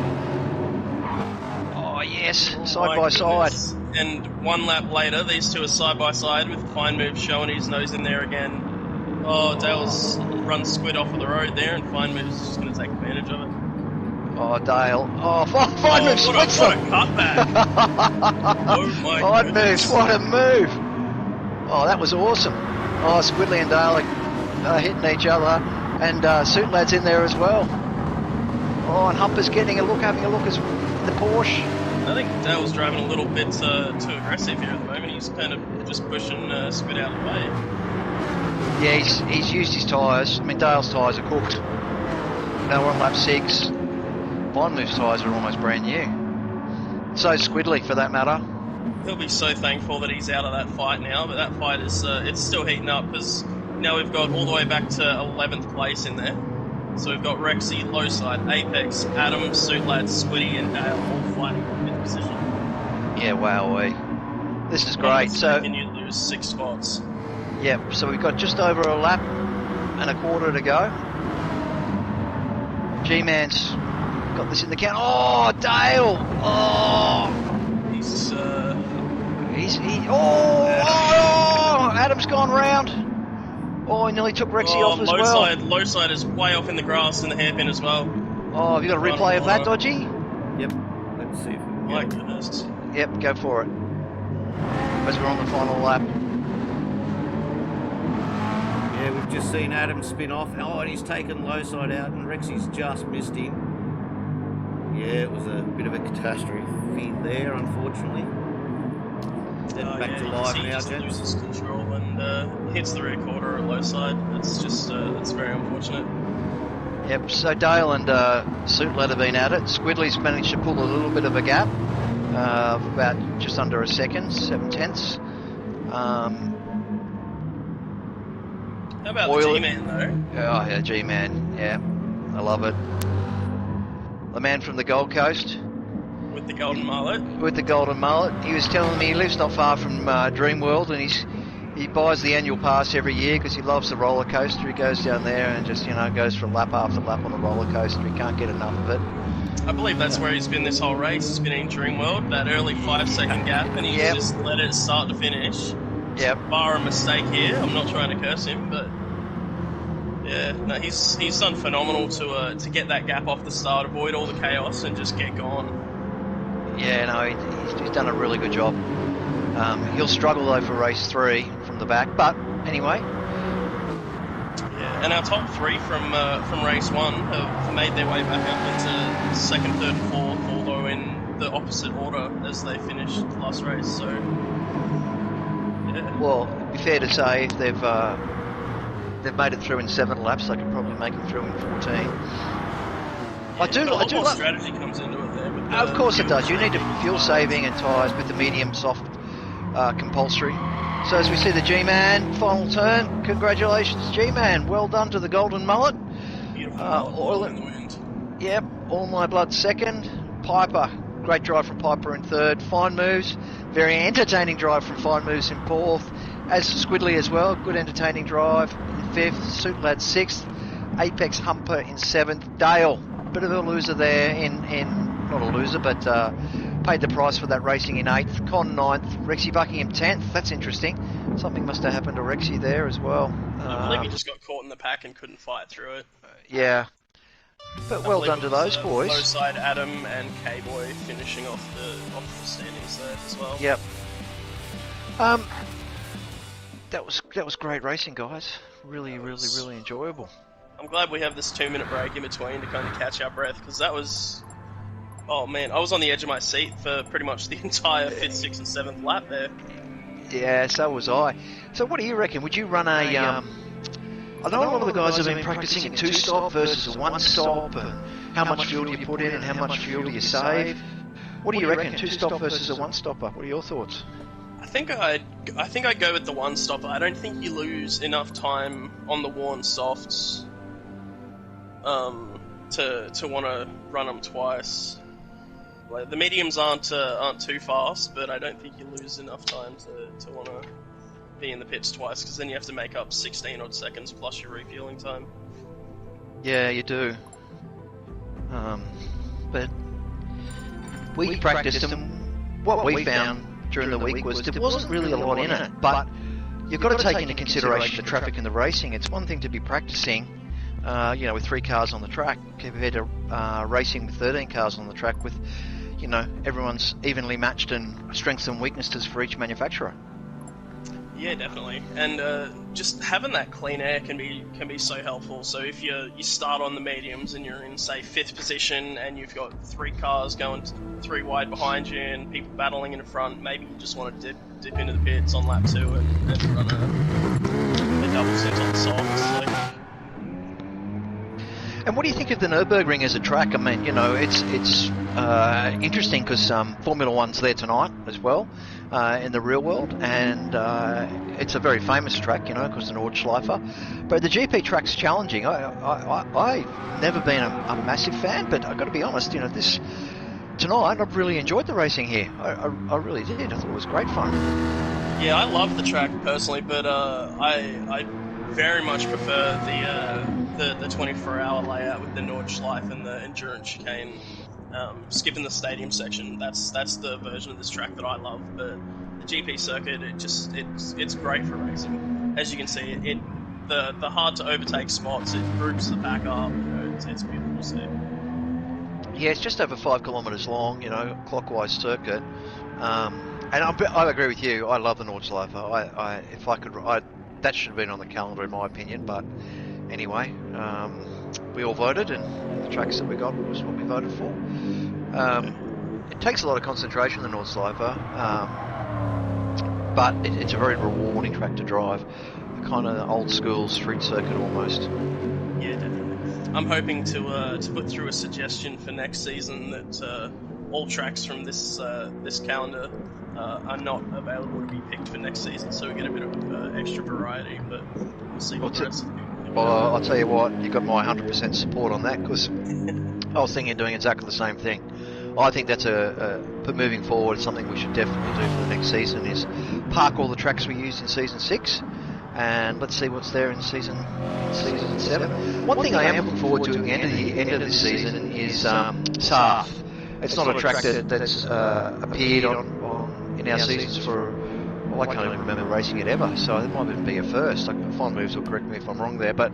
Oh, yes, side by side. And 1 lap later, these two are side by side with fine moves showing his nose in there again. Oh, Dale's run Squid off of the road there, and fine moves is just going to take advantage of it. Oh, Dale. Oh, fine moves splits them. What a cutback. Oh, my fine moves, what a move. Oh, that was awesome. Oh, Squidly and Dale are hitting each other, and Suitlad's in there as well. Oh, and Humper's having a look as the Porsche. I think Dale's driving a little bit too aggressive here at the moment. He's kind of just pushing Squid out of the way. Yeah, he's used his tyres. I mean, Dale's tyres are cooked. Now we're on lap 6. Fine Move's tyres are almost brand new. So Squidly, for that matter. He'll be so thankful that he's out of that fight now, but that fight is it's still heating up because now we've got all the way back to 11th place in there. So we've got Rexy, Lowside, Apex, Adam, Suitlad, Squiddy, and Dale all fighting for 5th position. Yeah, wowee. This is great. So can you lose 6 spots? Yep, so we've got just over a lap and a quarter to go. G-Man's got this in the count. Oh, Dale! Oh! Adam's gone round. Oh, he nearly took Rexy off as well. Lowside is way off in the grass in the hairpin as well. Oh, have you got a replay of that, Dodgy? Yep. Let's see if we can My goodness. Yep, go for it. As we're on the final lap. Yeah, we've just seen Adam spin off. Oh, and he's taken Lowside out, and Rexy's just missed him. Yeah, it was a bit of a catastrophe there, unfortunately. Back to live now, just gents. loses control and hits the rear quarter at Lowside. That's just that's very unfortunate. Yep, so Dale and Suitlad have been at it. Squidly's managed to pull a little bit of a gap, about just under a second, 7/10. How about the G-Man, though? Oh, yeah, G-Man. Yeah, I love it. The man from the Gold Coast. With the golden mullet. With the golden mullet. He was telling me he lives not far from Dreamworld, and he buys the annual pass every year because he loves the roller coaster. He goes down there and just goes for lap after lap on the roller coaster. He can't get enough of it. I believe that's where he's been this whole race. He's been in Dreamworld, that early 5-second gap, and he's just let it start to finish. Yep. Bar a mistake here. I'm not trying to curse him, but yeah, no, he's done phenomenal to get that gap off the start, avoid all the chaos, and just get gone. Yeah, no, he's done a really good job. He'll struggle though for race 3 from the back, but anyway. Yeah, and our top 3 from race 1 have made their way back up into 2nd, 3rd, and 4th, although in the opposite order as they finished the last race. So, yeah. Well, it'd be fair to say if they've made it through in 7 laps, they could probably make it through in 14. Yeah, I do love strategy comes into it there. Of course it does. You need fuel saving and tyres with the medium soft compulsory. So as we see the G-Man final turn, congratulations G-Man, well done to the golden mullet. Beautiful oil in the wind. Yep, All My Blood second. Piper, great drive from Piper in 3rd. Fine Moves, very entertaining drive from Fine Moves in 4th. As Squidley as well, good entertaining drive in 5th. Suit Lad 6th. Apex Humper in 7th. Dale, bit of a loser there in not a loser, but paid the price for that racing in 8th. Con 9th. Rexy Buckingham 10th. That's interesting. Something must have happened to Rexy there as well. I believe he just got caught in the pack and couldn't fight through it. Yeah. But well done to those boys. Low side Adam and K-Boy finishing off the standings there as well. Yep. That was great racing, guys. Really enjoyable. I'm glad we have this 2-minute break in between to kind of catch our breath, because that was... Oh man, I was on the edge of my seat for pretty much the entire 5th, 6th and 7th lap there. Yeah, so was I. So what do you reckon? Would you run a... I know a lot of the guys have been practicing a 2-stop versus a 1-stop, and how much fuel do you put in and how much fuel do you save? What do you reckon? 2-stop versus a 1-stopper? What are your thoughts? I think I'd go with the 1-stopper. I don't think you lose enough time on the worn softs to want to run them twice. Like, the mediums aren't too fast, but I don't think you lose enough time to want to be in the pits twice, because then you have to make up 16 odd seconds plus your refueling time. Yeah, you do. But we practiced them. What we found during the week was there wasn't really a lot in it, but you've got to take into consideration the traffic and the racing. It's one thing to be practicing, with 3 cars on the track, compared to racing with 13 cars on the track with, everyone's evenly matched and strengths and weaknesses for each manufacturer. Yeah, definitely. And just having that clean air can be so helpful. So if you start on the mediums and you're in, say, 5th position, and you've got 3 cars going 3 wide behind you and people battling in front, maybe you just want to dip into the pits on lap 2 and run a double stint on the softs. And what do you think of the Nürburgring as a track? I mean, it's interesting because Formula One's there tonight as well in the real world, and it's a very famous track, because the Nordschleife. But the GP track's challenging. I've never been a massive fan, but I've got to be honest, this tonight I've really enjoyed the racing here. I really did. I thought it was great fun. Yeah, I love the track personally, but I very much prefer the 24-hour layout with the Nordschleife and the endurance chicane, skipping the stadium section. That's the version of this track that I love. But the GP circuit, it's great for racing. As you can see, the hard to overtake spots, it groups the back up. It's beautiful to see. Yeah, it's just over 5 kilometres long, clockwise circuit. And I agree with you. I love the Nordschleife. If I could, that should have been on the calendar in my opinion. But anyway, we all voted, and the tracks that we got was what we voted for. It takes a lot of concentration, the Nordschleife, but it's a very rewarding track to drive. A kind of old school street circuit almost. Yeah, definitely. I'm hoping to put through a suggestion for next season that all tracks from this calendar are not available to be picked for next season, so we get a bit of extra variety. But we'll see what the rest of Well, I'll tell you what, you got my 100% support on that, because I was thinking of doing exactly the same thing. I think that's but moving forward, something we should definitely do for the next season is park all the tracks we used in season 6, and let's see what's there in season 7. One thing I am looking forward to at the end of this season is Sarth. It's not a track that's appeared in our seasons for. Well, I can't even remember racing it ever, so it might even be a first. Fine Moves will correct me if I'm wrong there, but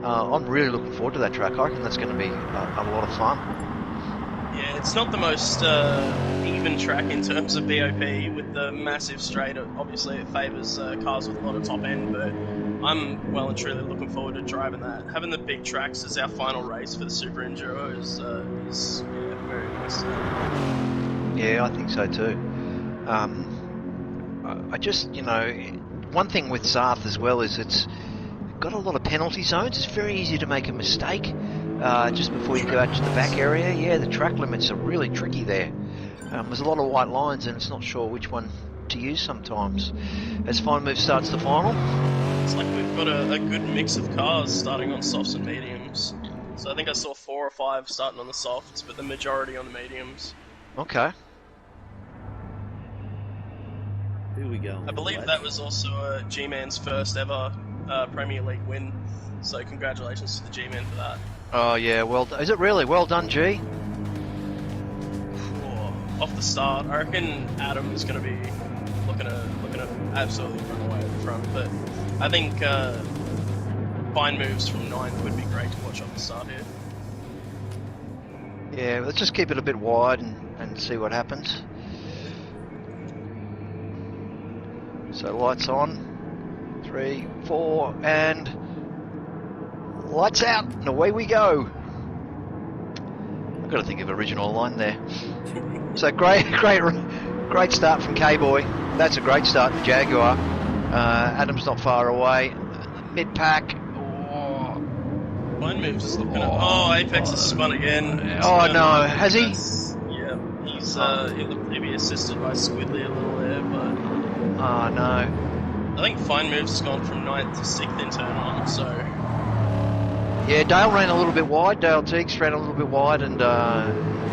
I'm really looking forward to that track. I reckon that's going to be a lot of fun. Yeah, it's not the most even track in terms of BOP with the massive straight. Obviously, it favours cars with a lot of top end, but I'm well and truly looking forward to driving that. Having the big tracks as our final race for the Super Enduro is very nice. Yeah, I think so too. I just, one thing with Sarth as well is it's got a lot of penalty zones. It's very easy to make a mistake just before you go out to the back area. Yeah, the track limits are really tricky there. There's a lot of white lines and it's not sure which one to use sometimes. As Fine Move starts the final. It's like we've got a good mix of cars starting on softs and mediums. So I think I saw 4 or 5 starting on the softs, but the majority on the mediums. Okay. Here we go. I believe that was also G-Man's first ever Premier League win. So congratulations to the G-Man for that. Oh yeah, well, is it really? Well done, G. Off the start, I reckon Adam is going to be looking to absolutely run away at the front. But I think Fine Moves from 9th would be great to watch off the start here. Yeah, let's just keep it a bit wide and see what happens. So lights on, 3, 4, and lights out, and away we go. I've got to think of original line there. So great start from K-Boy. That's a great start for Jaguar. Adam's not far away. Mid pack. Fine Moves is looking at. Oh, Apex has spun again. Oh no, has he? Yeah, he looked maybe assisted by Squidly a little there, but. Oh no. I think Fine Moves has gone from 9th to 6th in turn on, so. Yeah, Dale ran a little bit wide. Dale Teagues ran a little bit wide and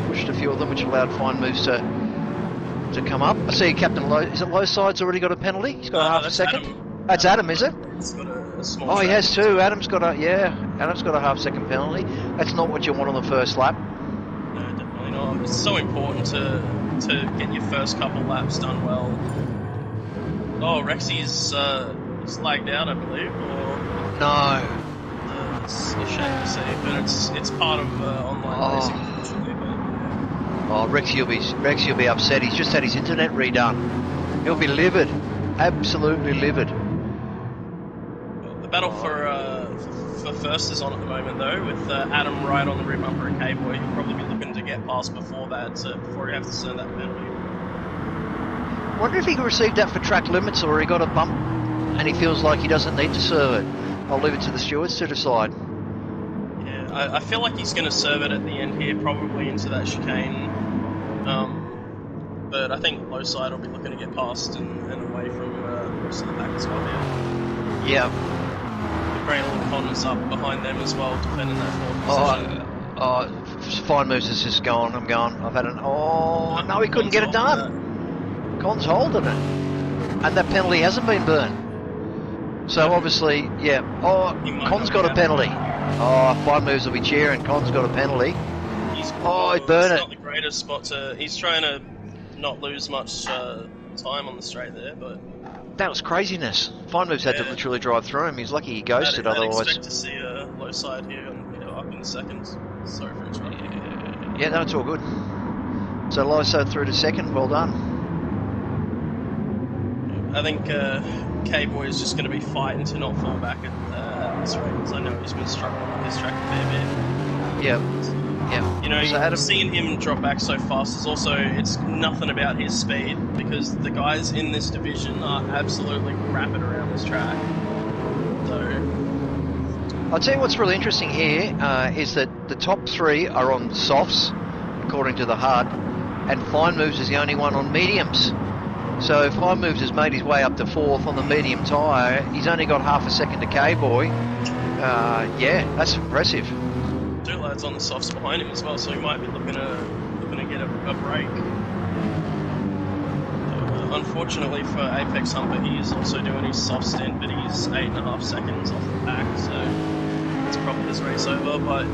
pushed a few of them, which allowed Fine Moves to come up. I see Captain Low. Is it Low Side's already got a penalty? He's got half a second. Adam. That's Adam, is it? He's got a small. Oh, he has too. Adam's got a half-second penalty. That's not what you want on the first lap. No, definitely not. It's so important to get your first couple laps done well. Oh, Rexy's lagged out, I believe. Or No. it's a shame to see, but it's part of online racing, unfortunately. Oh, Rexy will be upset. He's just had his internet redone. He'll be livid, absolutely livid. The battle for first is on at the moment, though, with Adam right on the rear bumper and K-Boy. He'll probably be looking to get past before he has to send that penalty. I wonder if he received that for track limits or he got a bump and he feels like he doesn't need to serve it. I'll leave it to the stewards to decide. Yeah, I feel like he's going to serve it at the end here, probably into that chicane. But I think Low Side will be looking to get past and away from the rest of the pack as well here. Yeah. Great little Connors up behind them as well, defending that 4th position. Fine Moves has just gone. I'm going. I've had an. Oh, no, he couldn't get it done. Con's holding it. And that penalty hasn't been burned. So obviously, yeah. Oh, Con's got a penalty. Oh, Fine Moves will be cheering. Con's got a penalty. He's burned it. It's not the greatest spot to. He's trying to not lose much time on the straight there, but. That was craziness. Fine Moves had to literally drive through him. He's lucky he ghosted, otherwise. I'd expect to see a Low Side here up in the seconds. Sorry for interrupting. Yeah, no, it's all good. So Low Side through to second. Well done. I think K-Boy is just going to be fighting to not fall back at this rate, because I know he's been struggling on this track a fair bit. Yeah. You know, so seeing him drop back so fast is also, it's nothing about his speed, because the guys in this division are absolutely rapid around this track. So, I'll tell you what's really interesting here is that the top 3 are on softs, according to the HUD, and Fine Moves is the only one on mediums. So Fine Moves has made his way up to 4th on the medium tyre. He's only got half a second to K-Boy. Yeah, that's impressive. 2 lads on the softs behind him as well, so he might be looking to going to get a break. Unfortunately for Apex Humper, he is also doing his soft stint, but he's 8.5 seconds off the back, so it's probably his race over. But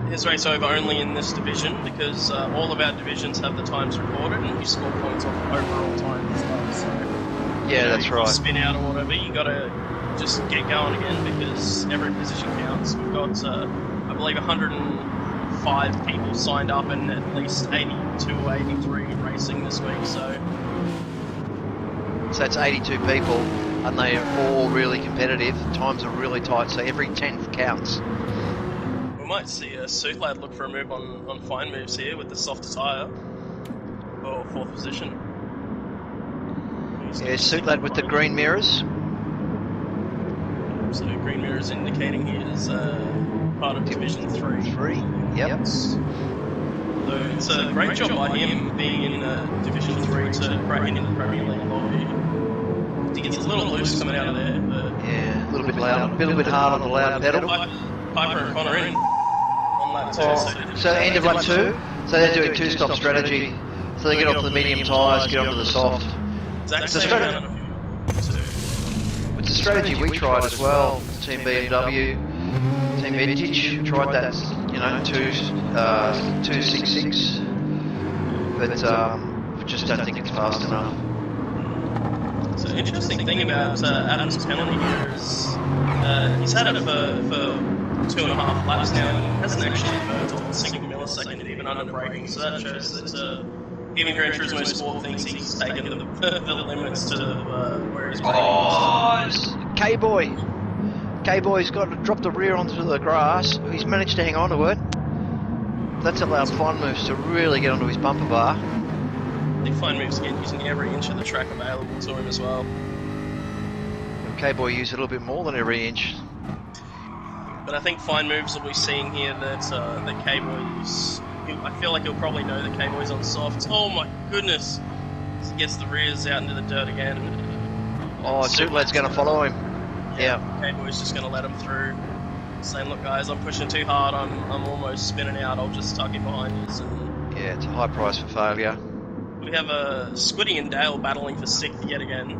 his race over only in this division, because all of our divisions have the times recorded, and you score points off overall time as well. So, yeah, that's right. Spin out or whatever, you got to just get going again, because every position counts. We've got, I believe, 105 people signed up, and at least 82 or 83 racing this week. So that's 82 people, and they are all really competitive. Times are really tight, so every 10th counts. We might see a Suit Lad look for a move on fine moves here with the softer tyre for 4th position. Yeah, Suit Lad with the green mirrors. So green mirrors indicating he is part of Division 3. Yep. So it's a great job by him being in Division 3 to break into the Premier League lobby. He gets a little loose coming out of there, but yeah, a little bit loud, a little bit hard on the loud pedal. Piper and Connor in on lap 2. So end of lap 2. So they're doing 2-stop strategy. So they get off the medium tyres, get onto the soft. It's a strategy we tried as well. Team BMW, Team Vintage tried that, 266, but just don't think it's fast enough. So the interesting thing about Adam's penalty here is he's had it for 2.5 laps now, and he hasn't actually burnt off a single millisecond even under braking. So that shows that even Gran Turismo Sport thinks he's taken the limits to where he's braking. Oh, K-Boy's dropped the rear onto the grass. He's managed to hang on to it. That's allowed fine moves to really get onto his bumper bar. I think fine moves again using every inch of the track available to him as well. K-Boy used a little bit more than every inch. But I think fine moves will be seeing here that K-Boy's... I feel like he'll probably know that K-Boy's on softs. Oh my goodness! He gets the rears out into the dirt again. Oh, Suit Lad's going to follow him. Yeah. K-Boy's just going to let him through. Saying, look guys, I'm pushing too hard, I'm almost spinning out, I'll just tuck in behind you. And yeah, it's a high price for failure. we have Squiddy and Dale battling for 6th yet again.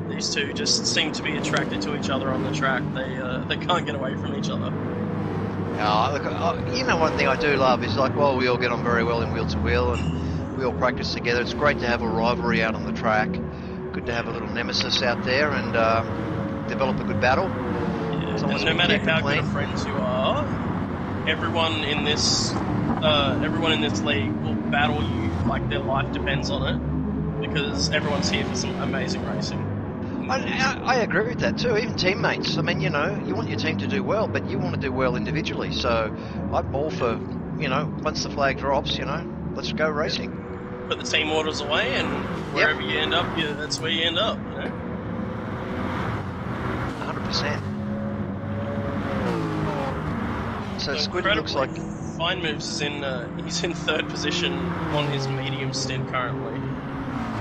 These two just seem to be attracted to each other on the track. They can't get away from each other. You know, one thing I do love is, like, while we all get on very well in wheel to wheel and we all practice together, it's great to have a rivalry out on the track. Good to have a little nemesis out there and develop a good battle. Yeah, and no matter how good of friends you are, everyone in this league will battle you like their life depends on it, because everyone's here for some amazing racing. I agree with that too, even teammates. I mean, you know, you want your team to do well, but you want to do well individually. So I'm all for, you know, once the flag drops, you know, let's go racing. Put the team orders away, and wherever you end up, that's where you end up, you know? 100%. So Squiddy looks like... Fine Moves is he's in 3rd position on his medium stint currently.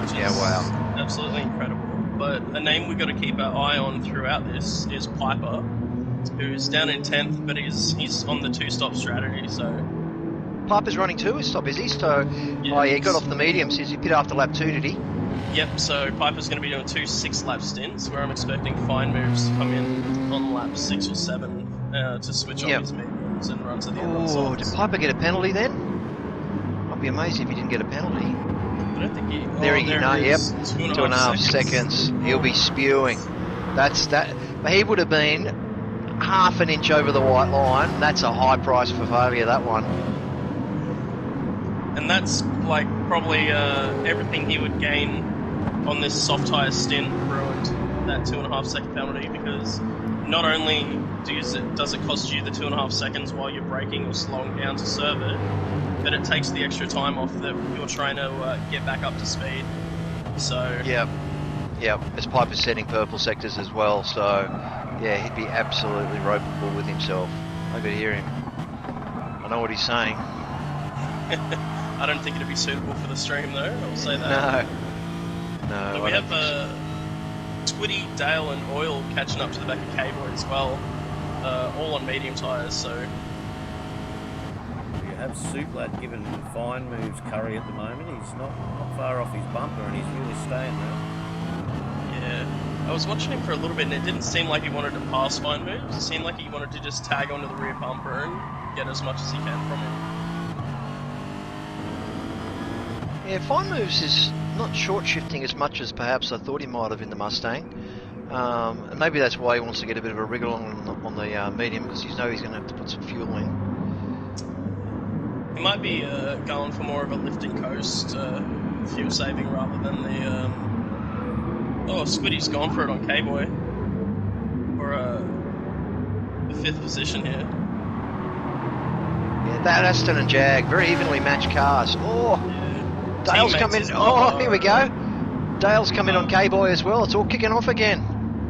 Which is wow. Absolutely incredible. But a name we've got to keep our eye on throughout this is Piper, who's down in 10th, but he's on the 2-stop strategy, so... Piper's running 2-stop, is he? So, yeah, he got off the medium since he pit after lap 2, did he? Yep, so Piper's going to be doing 2 6-lap stints, where I'm expecting Fine Moves to come in on lap 6 or 7 to switch on his mediums and run to the end of the softs. Did Piper get a penalty then? I'd be amazed if he didn't get a penalty. I don't think he... There he is. 2.5 seconds. He'll be spewing. That's that. He would have been half an inch over the white line. That's a high price for failure, that one. And that's like probably everything he would gain on this soft tyre stint ruined that 2.5 second penalty, because not only does it cost you the 2.5 seconds while you're braking or slowing down to serve it, but it takes the extra time off that you're trying to get back up to speed. So yeah, as Piper's setting purple sectors as well, so yeah, he'd be absolutely ropeable with himself. I could hear him. I know what he's saying. I don't think it'd be suitable for the stream though, I'll say that. No. But we have Squiddy, Dale and Oil catching up to the back of K-Boy as well, all on medium tyres, so... have Suplad giving fine moves Curry at the moment. He's not far off his bumper, and he's really staying there. Yeah, I was watching him for a little bit, and it didn't seem like he wanted to pass fine moves. It seemed like he wanted to just tag onto the rear bumper and get as much as he can from him. Yeah, fine moves is not short shifting as much as perhaps I thought he might have in the Mustang. And maybe that's why he wants to get a bit of a wriggle on the medium, because he's going to have to put some fuel in. He might be going for more of a lift and coast fuel saving rather than the. Oh, Squiddy's gone for it on K-Boy for the 5th position here. Yeah, that Aston and Jag, very evenly matched cars. Oh, yeah. Dale's come in. Oh, here we go. Dale's come in on K-Boy as well. It's all kicking off again.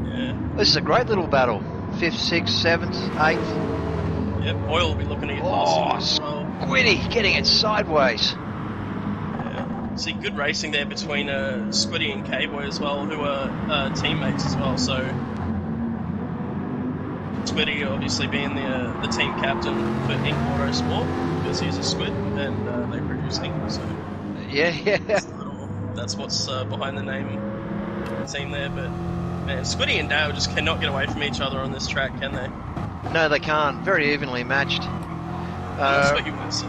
Yeah. This is a great little battle. 5th, 6th, 7th, 8th. Yep, Oil will be looking to get past him as well. Squiddy getting it sideways. Yeah. See, good racing there between Squiddy and K-Boy as well, who are teammates as well. So Squiddy obviously being the team captain for Ink Autosport, because he's a squid and they produce ink. So yeah. That's what's behind the name team there. But man, Squiddy and Dale just cannot get away from each other on this track, can they? No, they can't. Very evenly matched. That's what you would say.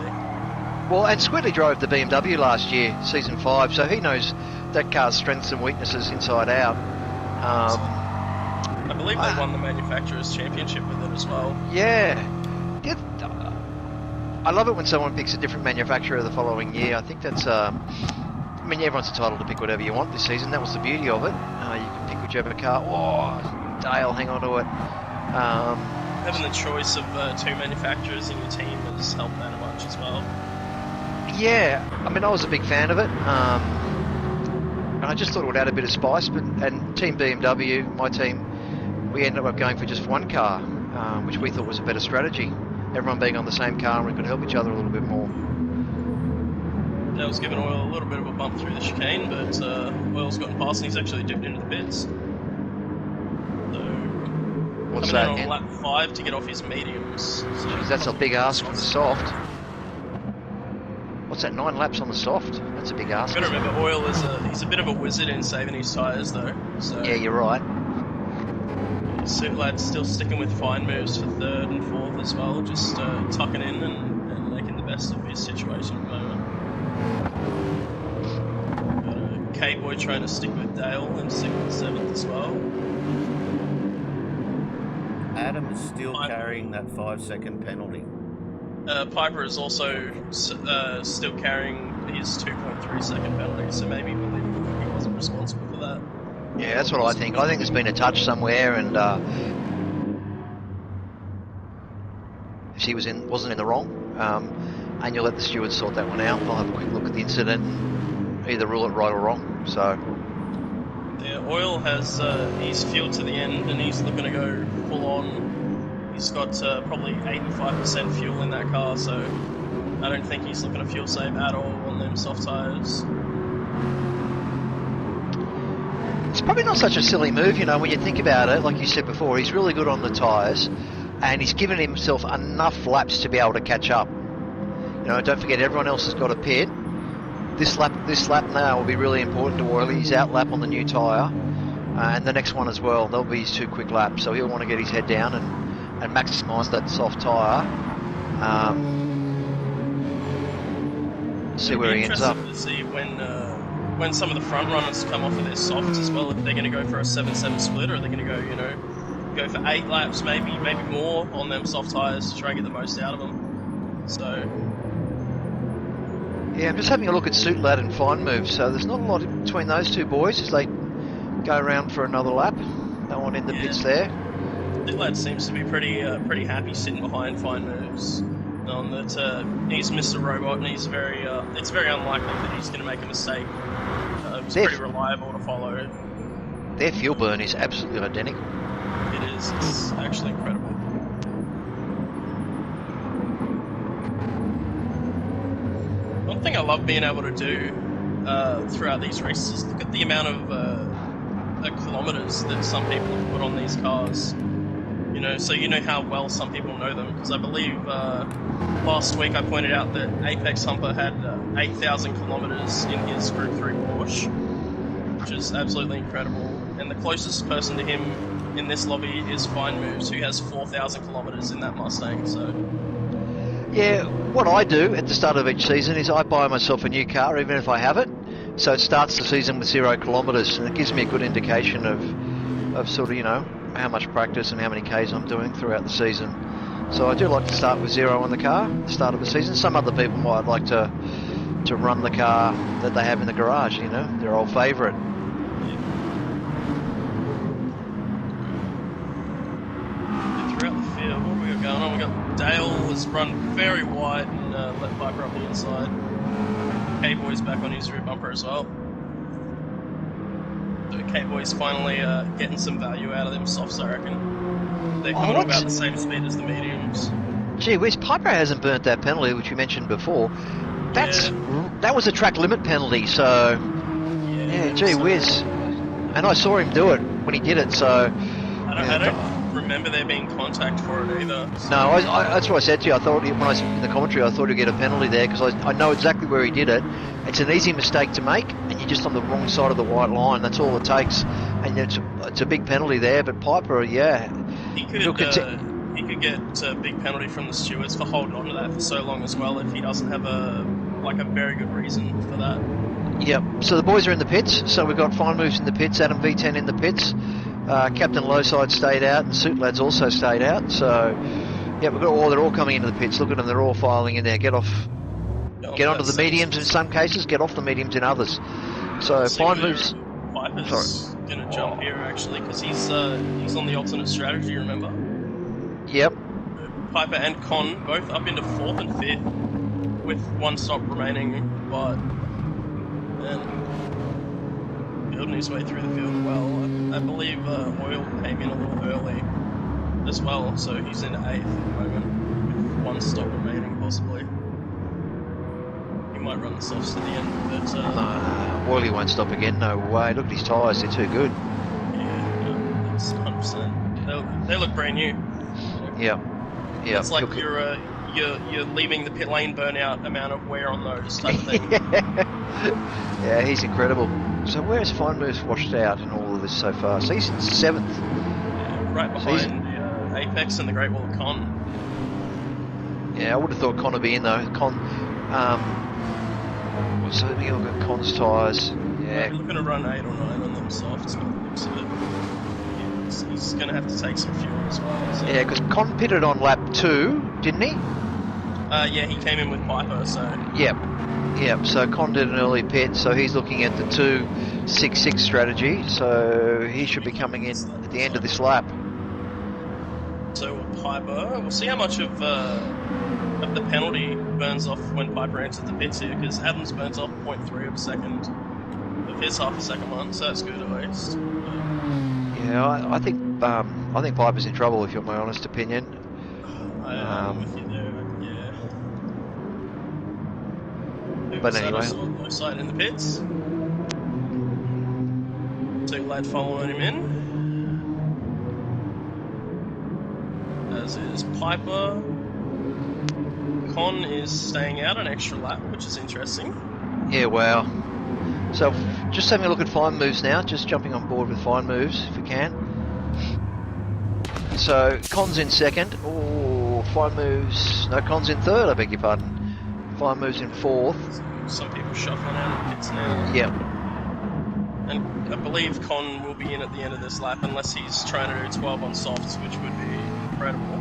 Well, and Squidly drove the BMW last year, season 5, so he knows that car's strengths and weaknesses inside out. I believe they won the manufacturers' championship with it as well. Yeah. I love it when someone picks a different manufacturer the following year. I think that's. I mean, everyone's entitled to pick whatever you want this season. That was the beauty of it. You can pick whichever car. Oh, Dale, hang on to it. Having the choice of 2 manufacturers in your team has helped that a bunch as well. Yeah, I mean, I was a big fan of it. And I just thought it would add a bit of spice. And Team BMW, my team, we ended up going for just one car, which we thought was a better strategy. Everyone being on the same car, and we could help each other a little bit more. That was giving Oil a little bit of a bump through the chicane, but Oil's gotten past and he's actually dipped into the pits. So, what's coming that? in on lap 5 to get off his mediums. So jeez, that's a big ask for the soft. What's that, 9 laps on the soft? That's a big ask. You've got to remember, Oil he's a bit of a wizard in saving his tyres though. So yeah, you're right. Lad's still sticking with fine moves for 3rd and 4th as well, just tucking in and making the best of his situation at the moment. Got K-Boy trying to stick with Dale and stick with 7th as well. Adam is still carrying that 5-second penalty. Piper is also still carrying his 2.3 second penalty, so maybe he wasn't responsible for that. Yeah, that's what I think. I think there's been a touch somewhere, and she wasn't in the wrong, and you'll let the stewards sort that one out. I'll have a quick look at the incident and either rule it right or wrong. So yeah, Oil has he's fueled to the end, and he's looking to go full on. He's got probably 85% fuel in that car, so I don't think he's looking to fuel save at all on them soft tyres. it's probably not such a silly move, you know, when you think about it. Like you said before, he's really good on the tyres, and he's given himself enough laps to be able to catch up. You know, don't forget, everyone else has got a pit. This lap now will be really important to Oily. He's out lap on the new tyre, and the next one as well. They'll be his 2 quick laps, so he'll want to get his head down and maximise that soft tyre. See where he ends up. To see when some of the front runners come off of their softs as well, if they're going to go for a 7-7 split, or are they going to go for 8 laps, maybe more on them soft tyres to try and get the most out of them. So yeah, I'm just having a look at Suit Lad and Fine Move. So there's not a lot between those two boys as they go around for another lap. No one in the pits there. Suit Lad seems to be pretty happy sitting behind Fine Moves. On that he's Mr. Robot, and he's it's very unlikely that he's going to make a mistake. It's pretty reliable to follow. Their fuel burn is absolutely identical. It is. It's actually incredible. One thing I love being able to do throughout these races is look at the amount of kilometres that some people have put on these cars. You so you know how well some people know them, because I believe last week I pointed out that Apex Humper had 8,000 kilometers in his Group 3 Porsche, which is absolutely incredible. And the closest person to him in this lobby is Fine Moves, who has 4,000 kilometers in that Mustang. So Yeah, what I do at the start of each season is I buy myself a new car, even if I have it. So it starts the season with 0 kilometres, and it gives me a good indication of sort of, how much practice and how many Ks I'm doing throughout the season. So I do like to start with 0 on the car at the start of the season. Some other people might like to run the car that they have in the garage, their old favourite. Throughout the field, what have we got going on? We got Dale has run very wide and let Piper up the inside. K-Boy's back on his rear bumper as well. So K-Boy's finally getting some value out of them softs, I reckon. They're coming about the same speed as the mediums. Gee whiz, Piper hasn't burnt that penalty, which you mentioned before. That was a track limit penalty, so... Yeah, gee whiz. And I saw him do it when he did it, so... I don't remember there being contact for it either. So. No, that's what I said to you. I thought when I was in the commentary, I thought he'd get a penalty there because I know exactly where he did it. It's an easy mistake to make, and you're just on the wrong side of the white line. That's all it takes, and it's a big penalty there. But Piper, yeah, he could get a big penalty from the stewards for holding on to that for so long as well if he doesn't have a very good reason for that. Yep. So the boys are in the pits. So we've got Fine Moves in the pits, Adam V10 in the pits. Captain Lowside stayed out, and Suit Lads also stayed out. So, yeah, they're all coming into the pits. Look at them, they're all filing in there. Get onto the mediums in some cases, get off the mediums in others. So, Fine Moves. Piper's going to jump here actually, because he's on the alternate strategy, remember? Yep. Piper and Con both up into 4th and 5th with 1 stop remaining, but building his way through the field well. I believe Oil came in a little early as well, so he's in 8th at the moment with 1 stop remaining possibly. He might run the softs to the end, but Oily won't stop again, no way. Look at his tyres, they're too good. Yeah, that's 100%. They look brand new. Yeah. It's like you're leaving the pit lane burnout amount of wear on those type of thing. Yeah, he's incredible. So where's Fine Moves washed out in all of this so far? So he's in 7th. Yeah, right behind the Apex and the Great Wall of Con. Yeah, I would have thought Con would be in though. Con, so let me look at Con's tyres. Yeah. We're looking to run 8 or 9 on them softs, by the looks of it. He's going to have to take some fuel as well. So. Yeah, because Con pitted on lap 2, didn't he? Yeah, he came in with Piper, so... Yep, so Con did an early pit, so he's looking at the 2-6-6 strategy, so he should be coming in at the end of this lap. So Piper, we'll see how much of the penalty burns off when Piper enters the pits here, because Adams burns off 0.3 of a second of his half a second one, so that's good at least. Yeah, I think Piper's in trouble, if you're my honest opinion. I'm with you there, yeah. But anyway. Low side in the pits. 2 lad following him in. As is Piper. Con is staying out an extra lap, which is interesting. Yeah, wow. So, just having a look at Fine Moves now, just jumping on board with Fine Moves, if we can. So, Con's in 2nd. Oh, Fine Moves... No, Con's in 3rd, I beg your pardon. Fine Moves in 4th. Some people shuffling out of the pits now. Yep. And I believe Con will be in at the end of this lap, unless he's trying to do 12 on softs, which would be incredible.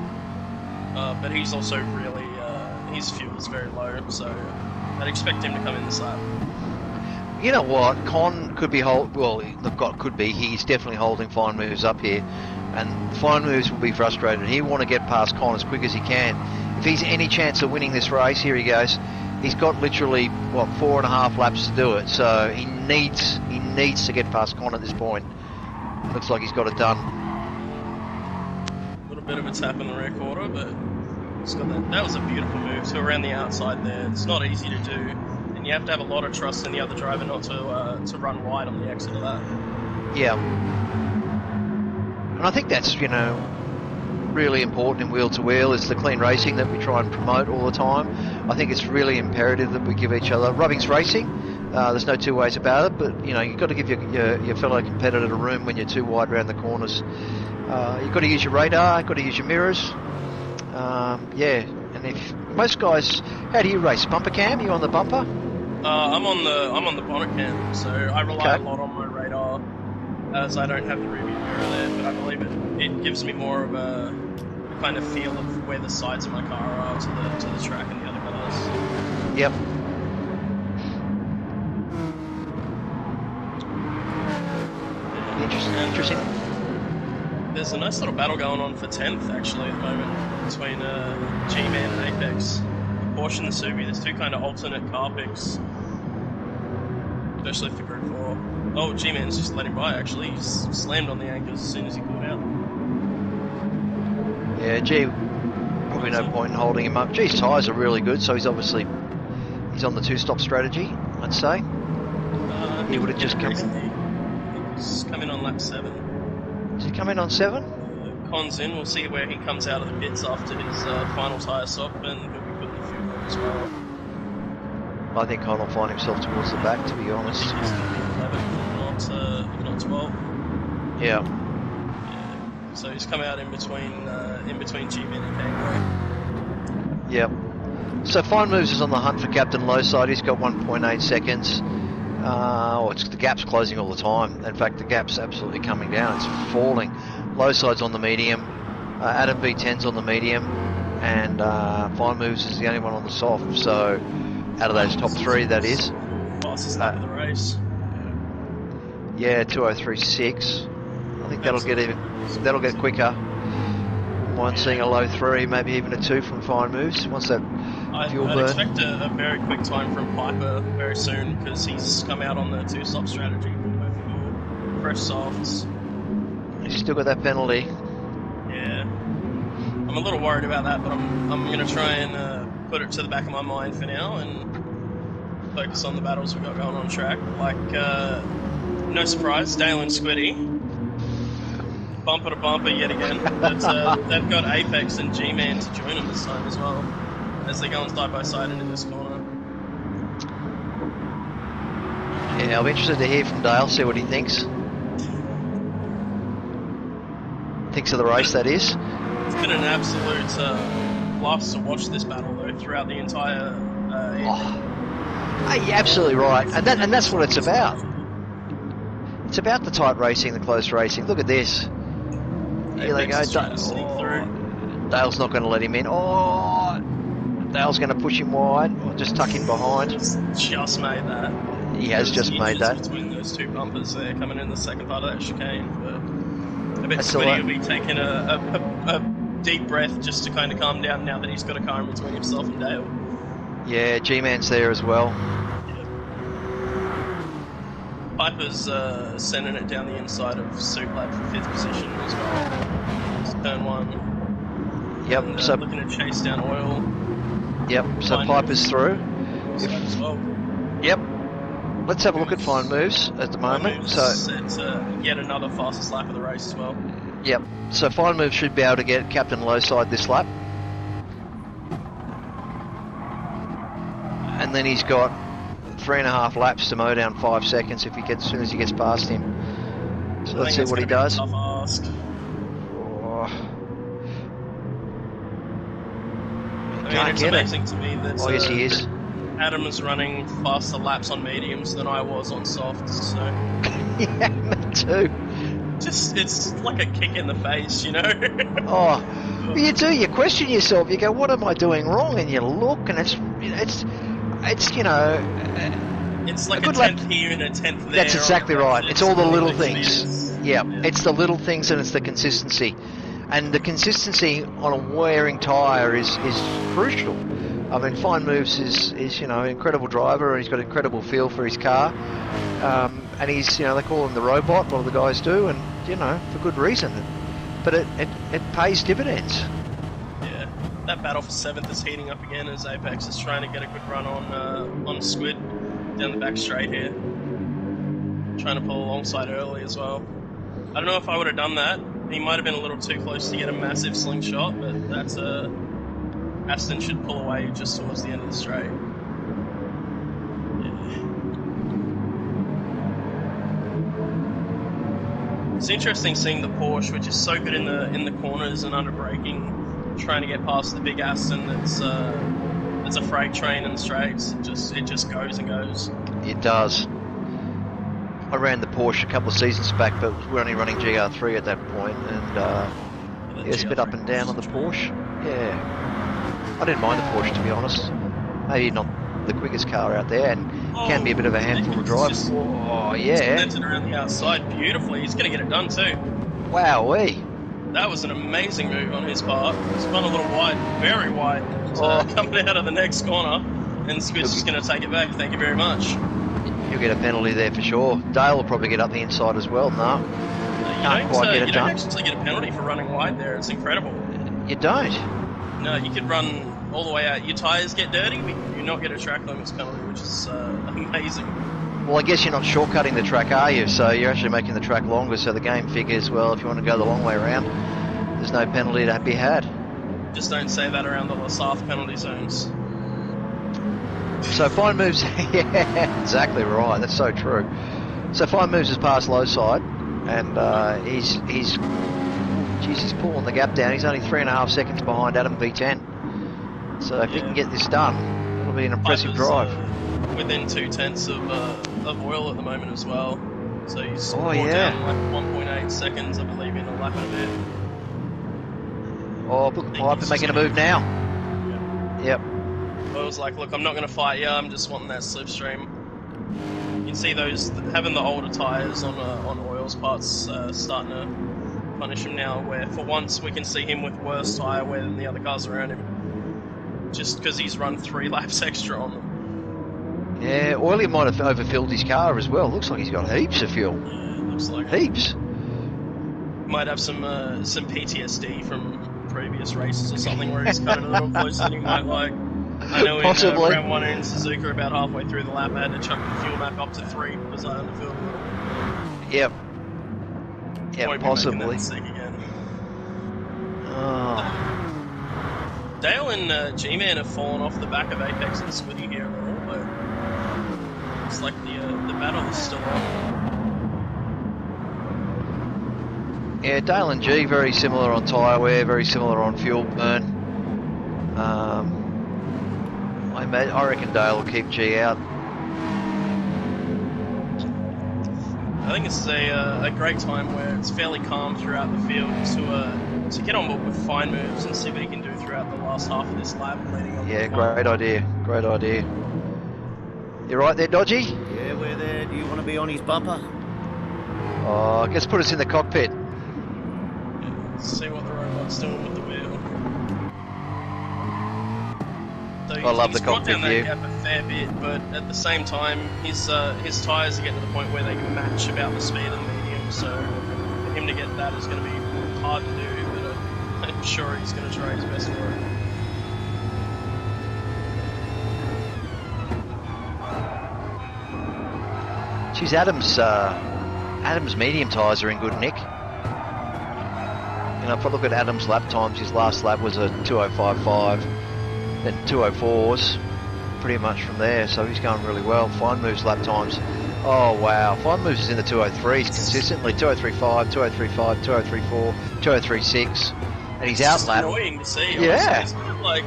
But he's also really... his fuel's very low, so I'd expect him to come in this lap. You know what? Con could be he's definitely holding Fine Moves up here, and Fine Moves will be frustrated. He'll want to get past Con as quick as he can. If he's any chance of winning this race, here he goes. He's got literally 4.5 laps to do it, so he needs to get past Con at this point. Looks like he's got it done. A little bit of a tap in the rear quarter, but he's got that. That was a beautiful move. So around the outside there, it's not easy to do. You have to have a lot of trust in the other driver not to run wide on the exit of that. Yeah. And I think that's, really important in wheel to wheel is the clean racing that we try and promote all the time. I think it's really imperative that we give each other rubbing's racing. There's no two ways about it, but you've got to give your fellow competitor room when you're too wide around the corners. You've got to use your radar, you've got to use your mirrors. And if most guys, how do you race? Bumper cam? Are you on the bumper? I'm on the bonnet cam, so I rely a lot on my radar, as I don't have the rearview mirror there. But I believe it gives me more of a kind of feel of where the sides of my car are to the track and the other cars. Yep. Interesting. There's a nice little battle going on for 10th actually at the moment between G-Man and Apex. Porsche and the Subi. There's two kind of alternate car picks, especially for Group 4. Oh, G-Man's just let him by actually. He's slammed on the anchors as soon as he pulled out. Yeah, G, probably no point in holding him up. G's tyres are really good, so he's on the two-stop strategy, I'd say. He would have just come in. He's come in on lap 7. Did he come in on 7? Con's in. We'll see where he comes out of the pits after his final tyre stop, and he'll be putting the fuel on as well. I think Con will find himself towards the back, to be honest. He's going to be 11, if not 12. Yeah. So he's come out in between G-Man and Kangaroo. Yep. So Fine Moves is on the hunt for Captain Lowside. He's got 1.8 seconds. The gap's closing all the time. In fact, the gap's absolutely coming down. It's falling. Lowside's on the medium. Adam B10's on the medium. And Fine Moves is the only one on the soft. So out of those top 3, that is. Fastest lap of the race. Yeah, 2:03.6. I think that'll get quicker. Mind seeing a low 3, maybe even a 2 from Fine Moves once that fuel burn. I'd expect a very quick time from Piper very soon because he's come out on the two-stop strategy with fresh softs. He's still got that penalty. Yeah, I'm a little worried about that, but I'm going to try and put it to the back of my mind for now and focus on the battles we've got going on track. Like, no surprise, Dale and Squiddy. Bumper to bumper yet again, but they've got Apex and G-Man to join them this time as well, as they go on side by side into this corner. Yeah, I'll be interested to hear from Dale, see what he thinks. Thinks of the race, that is. It's been an absolute blast to watch this battle, though, throughout the entire You're absolutely right, and that's what it's about. It's about the tight racing, the close racing. Look at this. Here they go. Dale's not going to let him in. Dale's going to push him wide, or just tuck in behind. Just made that. He has just made that. Between those two bumpers there, coming in the second part of that chicane. But I bet Squiddy will be taking a deep breath just to kind of calm down now that he's got a car in between himself and Dale. Yeah, G-Man's there as well. Piper's sending it down the inside of Suit Lab for 5th position as well. It's turn 1. Yep, And, so looking to chase down oil. Yep, so Piper's through. As well. Yep. Let's have a look at Fine Moves at the moment. It's yet another fastest lap of the race as well. Yep, so Fine Moves should be able to get Captain Lowside this lap. And then he's got 3.5 laps to mow down 5 seconds as soon as he gets past him. So let's see what he does. Tough ask. It's amazing to me that yes, he is. Adam is running faster laps on mediums than I was on softs. So yeah, me too. It's like a kick in the face, you know. Well, you do. You question yourself. You go, "What am I doing wrong?" And you look, and it's It's like a 10th here and a 10th there. That's exactly right. It's all the little things. Yeah, it's the little things and it's the consistency. And the consistency on a wearing tyre is crucial. I mean, Fine Moves is an incredible driver, and he's got an incredible feel for his car. And he's, they call him the robot, a lot of the guys do, and, for good reason. But it pays dividends. Yeah, that battle for 7th is heating up again as Apex is trying to get a good run on Squid down the back straight here. Trying to pull alongside early as well. I don't know if I would have done that. he might have been a little too close to get a massive slingshot, but that's Aston should pull away just towards the end of the straight. It's interesting seeing the Porsche, which is so good in the corners and under braking, trying to get past the big Aston that's a freight train in the straights. It just goes and goes. It does. I ran the Porsche a couple of seasons back, but we were only running GR3 at that point, and it's a bit up and down on the Porsche. Yeah, I didn't mind the Porsche, to be honest. Maybe not the quickest car out there, and can be a bit of a handful to drive. Oh yeah, he's around the outside beautifully. He's going to get it done too. Wowee! That was an amazing move on his part. He's gone a little wide, very wide, coming out of the next corner, and Squid's just going to take it back. Thank you very much. You'll get a penalty there for sure. Dale will probably get up the inside as well. No, can't quite get it done. You don't actually get a penalty for running wide there. It's incredible. You don't? No, you could run all the way out. Your tyres get dirty, but you do not get a track limits penalty, which is amazing. Well, I guess you're not shortcutting the track, are you? So you're actually making the track longer, so the game figures, well, if you want to go the long way around, there's no penalty to be had. Just don't say that around the South penalty zones. So Fine Moves, yeah, exactly right, that's so true. So Fine Moves has passed low side, and he's pulling the gap down. He's only 3.5 seconds behind Adam V10. So if he can get this done, it'll be an impressive drive. Within 0.2 of oil at the moment as well. So he's down like 1.8 seconds, I believe, in a lap and a bit. Oh, Book Piper making a move now. Yep. I was like, look, I'm not going to fight you, I'm just wanting that slipstream. You can see those, having the older tyres on oil's parts starting to punish him now, where for once we can see him with worse tyre wear than the other cars around him. Just because he's run 3 laps extra on them. Yeah, Oily might have overfilled his car as well. Looks like he's got heaps of fuel. Yeah, looks like heaps. Might have some PTSD from previous races or something where he's cut it a little closer than he might like. I know Possibly. In round 1 in Suzuka, about halfway through the lap, I had to chuck the fuel map up to 3 because I underfilled a little. Yep. Yeah, possibly. Again. Oh. Dale and G-Man have fallen off the back of Apex and Squiddy here a little, but it's like the battle is still on. Yeah, Dale and G very similar on tyre wear, very similar on fuel burn. I reckon Dale will keep G out. I think it's a great time where it's fairly calm throughout the field to get on board with Fine Moves and see what he can do throughout the last half of this lap leading on. Yeah, great idea. Great idea. You right there, Dodgy? Yeah, we're there. Do you want to be on his bumper? Oh, I guess put us in the cockpit. Yeah, let's see what the robot's doing with the wheel. So I love the cockpit view. He's got down that gap a fair bit, but at the same time, his tyres are getting to the point where they can match about the speed of the medium. So for him to get that is going to be hard to do, but I'm sure he's going to try his best for it. Geez, Adam's medium tyres are in good nick. You know, if I look at Adam's lap times, his last lap was a 2:05.5, then 2:04s, pretty much from there. So he's going really well. Fine Moves lap times. Oh wow, Fine Moves is in the 2:03s consistently. 2:03.5, 2:03.5, 2:03.4, 2:03.6, and he's out lap. Annoying to see. Yeah. It's kind of like,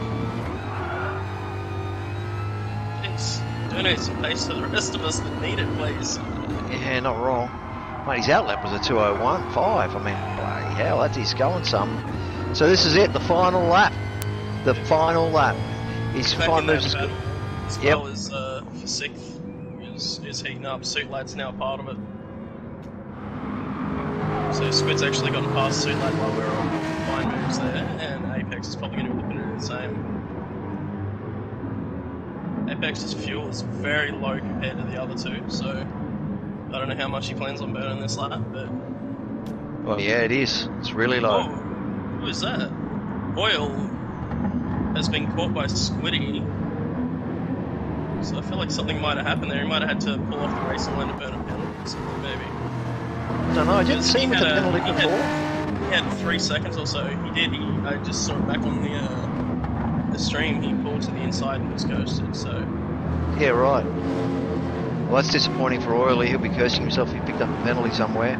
donate some pace to the rest of us that need it, please. Yeah, not wrong. Mate, his outlap was a 2:01.5. I mean, bloody hell, that's going some. So this is it, the final lap. The final lap. His Fine Moves. As well as for 6th is heating up. Suit Lad's now part of it. So Squid's actually gotten past Suit Lad while we're on Fine Moves there, and Apex is probably going to be looking at the same. Apex's fuel is very low compared to the other two, so I don't know how much he plans on burning this lap, but... Well, yeah, it is. It's really low. Oh, who is that? Oil has been caught by Squiddy, so I feel like something might have happened there. He might have had to pull off the racing line to burn a penalty or something, maybe. I don't know, I didn't see him with the penalty before. had 3 seconds or so. He did. I just saw it back on the stream. He pulled to the inside and was ghosted. So Yeah, right. Well, that's disappointing for Oily. He'll be cursing himself if he picked up a penalty somewhere.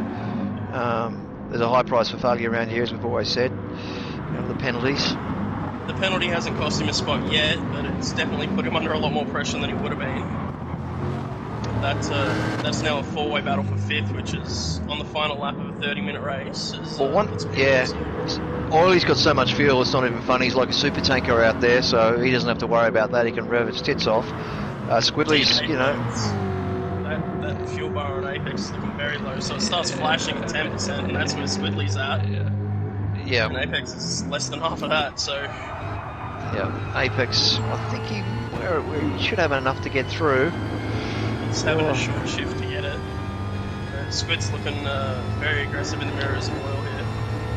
There's a high price for failure around here, as we've always said. The penalties. the penalty hasn't cost him a spot yet, but it's definitely put him under a lot more pressure than he would have been. That's now a four-way battle for fifth, which is on the final lap of a 30-minute race. Oily's got so much fuel, it's not even funny. He's like a super tanker out there, so he doesn't have to worry about that. He can rev his tits off. Squidley's, That fuel bar on Apex is looking very low, so it starts flashing at 10%, and that's where Squidley's at. Yeah. And Apex is less than half of that, so... Yeah, Apex, I think he should have enough to get through. He's having a short shift to get it. Squid's looking very aggressive in the mirrors and oil here.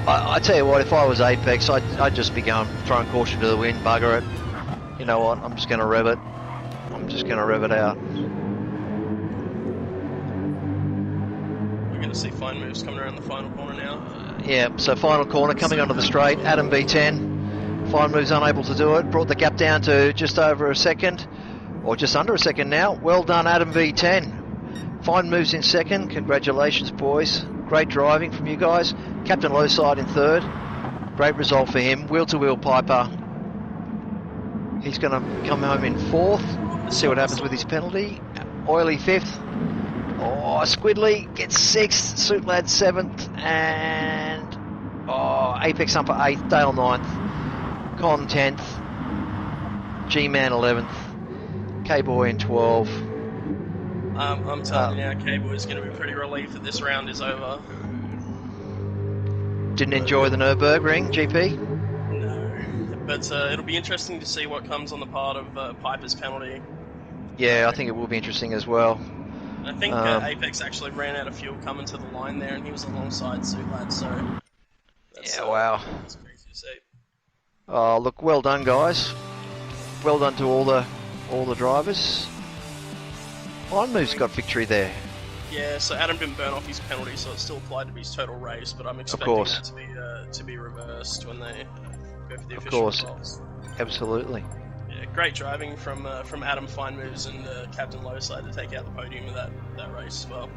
I tell you what, if I was Apex, I'd just be throwing caution to the wind, bugger it. You know what, I'm just going to rev it. I'm just going to rev it out. We're going to see fine moves coming around the final corner now. Yeah, so final corner coming onto the straight, Adam V10. Fine moves unable to do it, brought the gap down to just over a second, or just under a second now. Well done, Adam V10. Fine moves in second, congratulations boys. Great driving from you guys. Captain Lowside in third, great result for him. Wheel to wheel Piper, he's going to come home in fourth. Let's see what happens with his penalty. Oily fifth. Oh, Squidley gets sixth, Suit Lad seventh, and Apex Humper eighth, Dale ninth, Con 10th, G-Man 11th, K-Boy in 12. I'm telling you now, K-Boy is going to be pretty relieved that this round is over. Didn't enjoy the Nürburgring GP? No, but it'll be interesting to see what comes on the part of Piper's penalty. Yeah, I think it will be interesting as well. I think Apex actually ran out of fuel coming to the line there, and he was alongside Suit Lad, so... Wow. That's crazy to see. Oh, look, well done, guys. Well done to all the drivers. Fine moves got victory there. Yeah, so Adam didn't burn off his penalty, so it still applied to his total race, but I'm expecting that to be reversed when they go for the official results. Absolutely. Yeah, great driving from Adam Fine Moves and Captain Lowside to take out the podium of that race as well.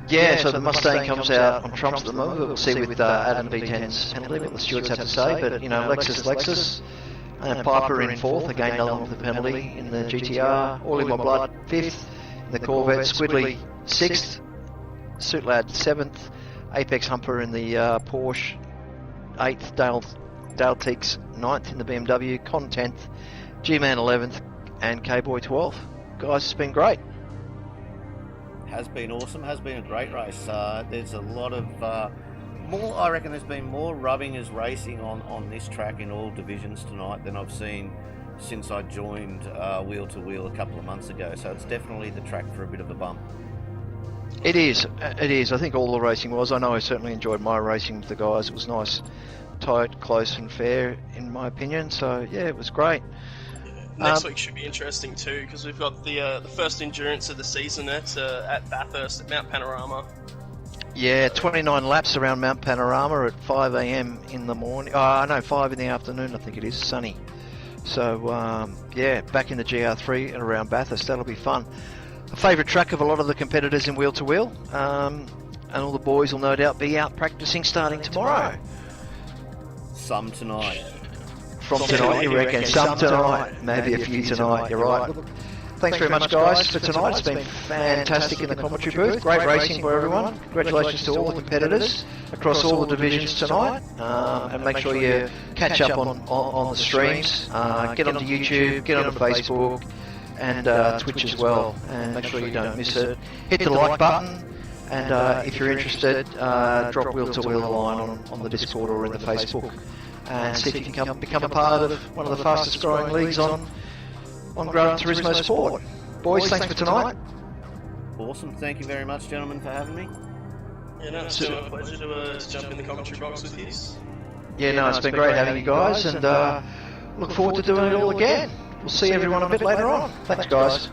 Yeah, so the Mustang comes out on trumps at the moment. We'll see with Adam V10's penalty what the stewards have to say, but Lexus, and Piper in fourth, again done with the penalty in the GTR. Oily My Blood fifth, in the Corvette. Squidley sixth, Suit Lad seventh, Apex Humper in the Porsche eighth, Dale Teeks ninth in the BMW, Con 10th, G-Man 11th, and K-Boy 12th. Guys, it's been great. Has been awesome, has been a great race. There's a lot of I reckon there's been more rubbing as racing on this track in all divisions tonight than I've seen since I joined Wheel to Wheel a couple of months ago, so it's definitely the track for a bit of a bump. It is. I think all the racing was. I know I certainly enjoyed my racing with the guys. It was nice, tight, close and fair in my opinion, so yeah, it was great. Next week should be interesting too, because we've got the first endurance of the season at Bathurst at Mount Panorama. Yeah, 29 laps around Mount Panorama at 5 a.m. in the morning. 5 in the afternoon, I think it is, sunny. So, back in the GR3 and around Bathurst, that'll be fun. A favourite track of a lot of the competitors in Wheel to Wheel, and all the boys will no doubt be out practising starting tomorrow. Some tonight. From tonight, you reckon? Some tonight, maybe a few tonight, you're right. Look, thanks very much, guys, for tonight. It's been fantastic in the commentary booth. Great racing for everyone. Congratulations to all the competitors across all the divisions tonight. And make sure you catch up on the streams. Get onto YouTube, get onto Facebook, and Twitch as well. And make sure you don't miss it. Hit the like button. And if you're interested, drop Wheel to Wheel a line on the Discord or in the Facebook. And see if you can become a part of one of the fastest growing leagues on Gran Turismo Sport. Boys, thanks for tonight. Awesome. Thank you very much, gentlemen, for having me. Yeah, no, it's been a pleasure to jump in the commentary box with you. Yeah, no, it's been great having you guys, and look forward to doing it all again. We'll see everyone a bit later on. Thanks, guys.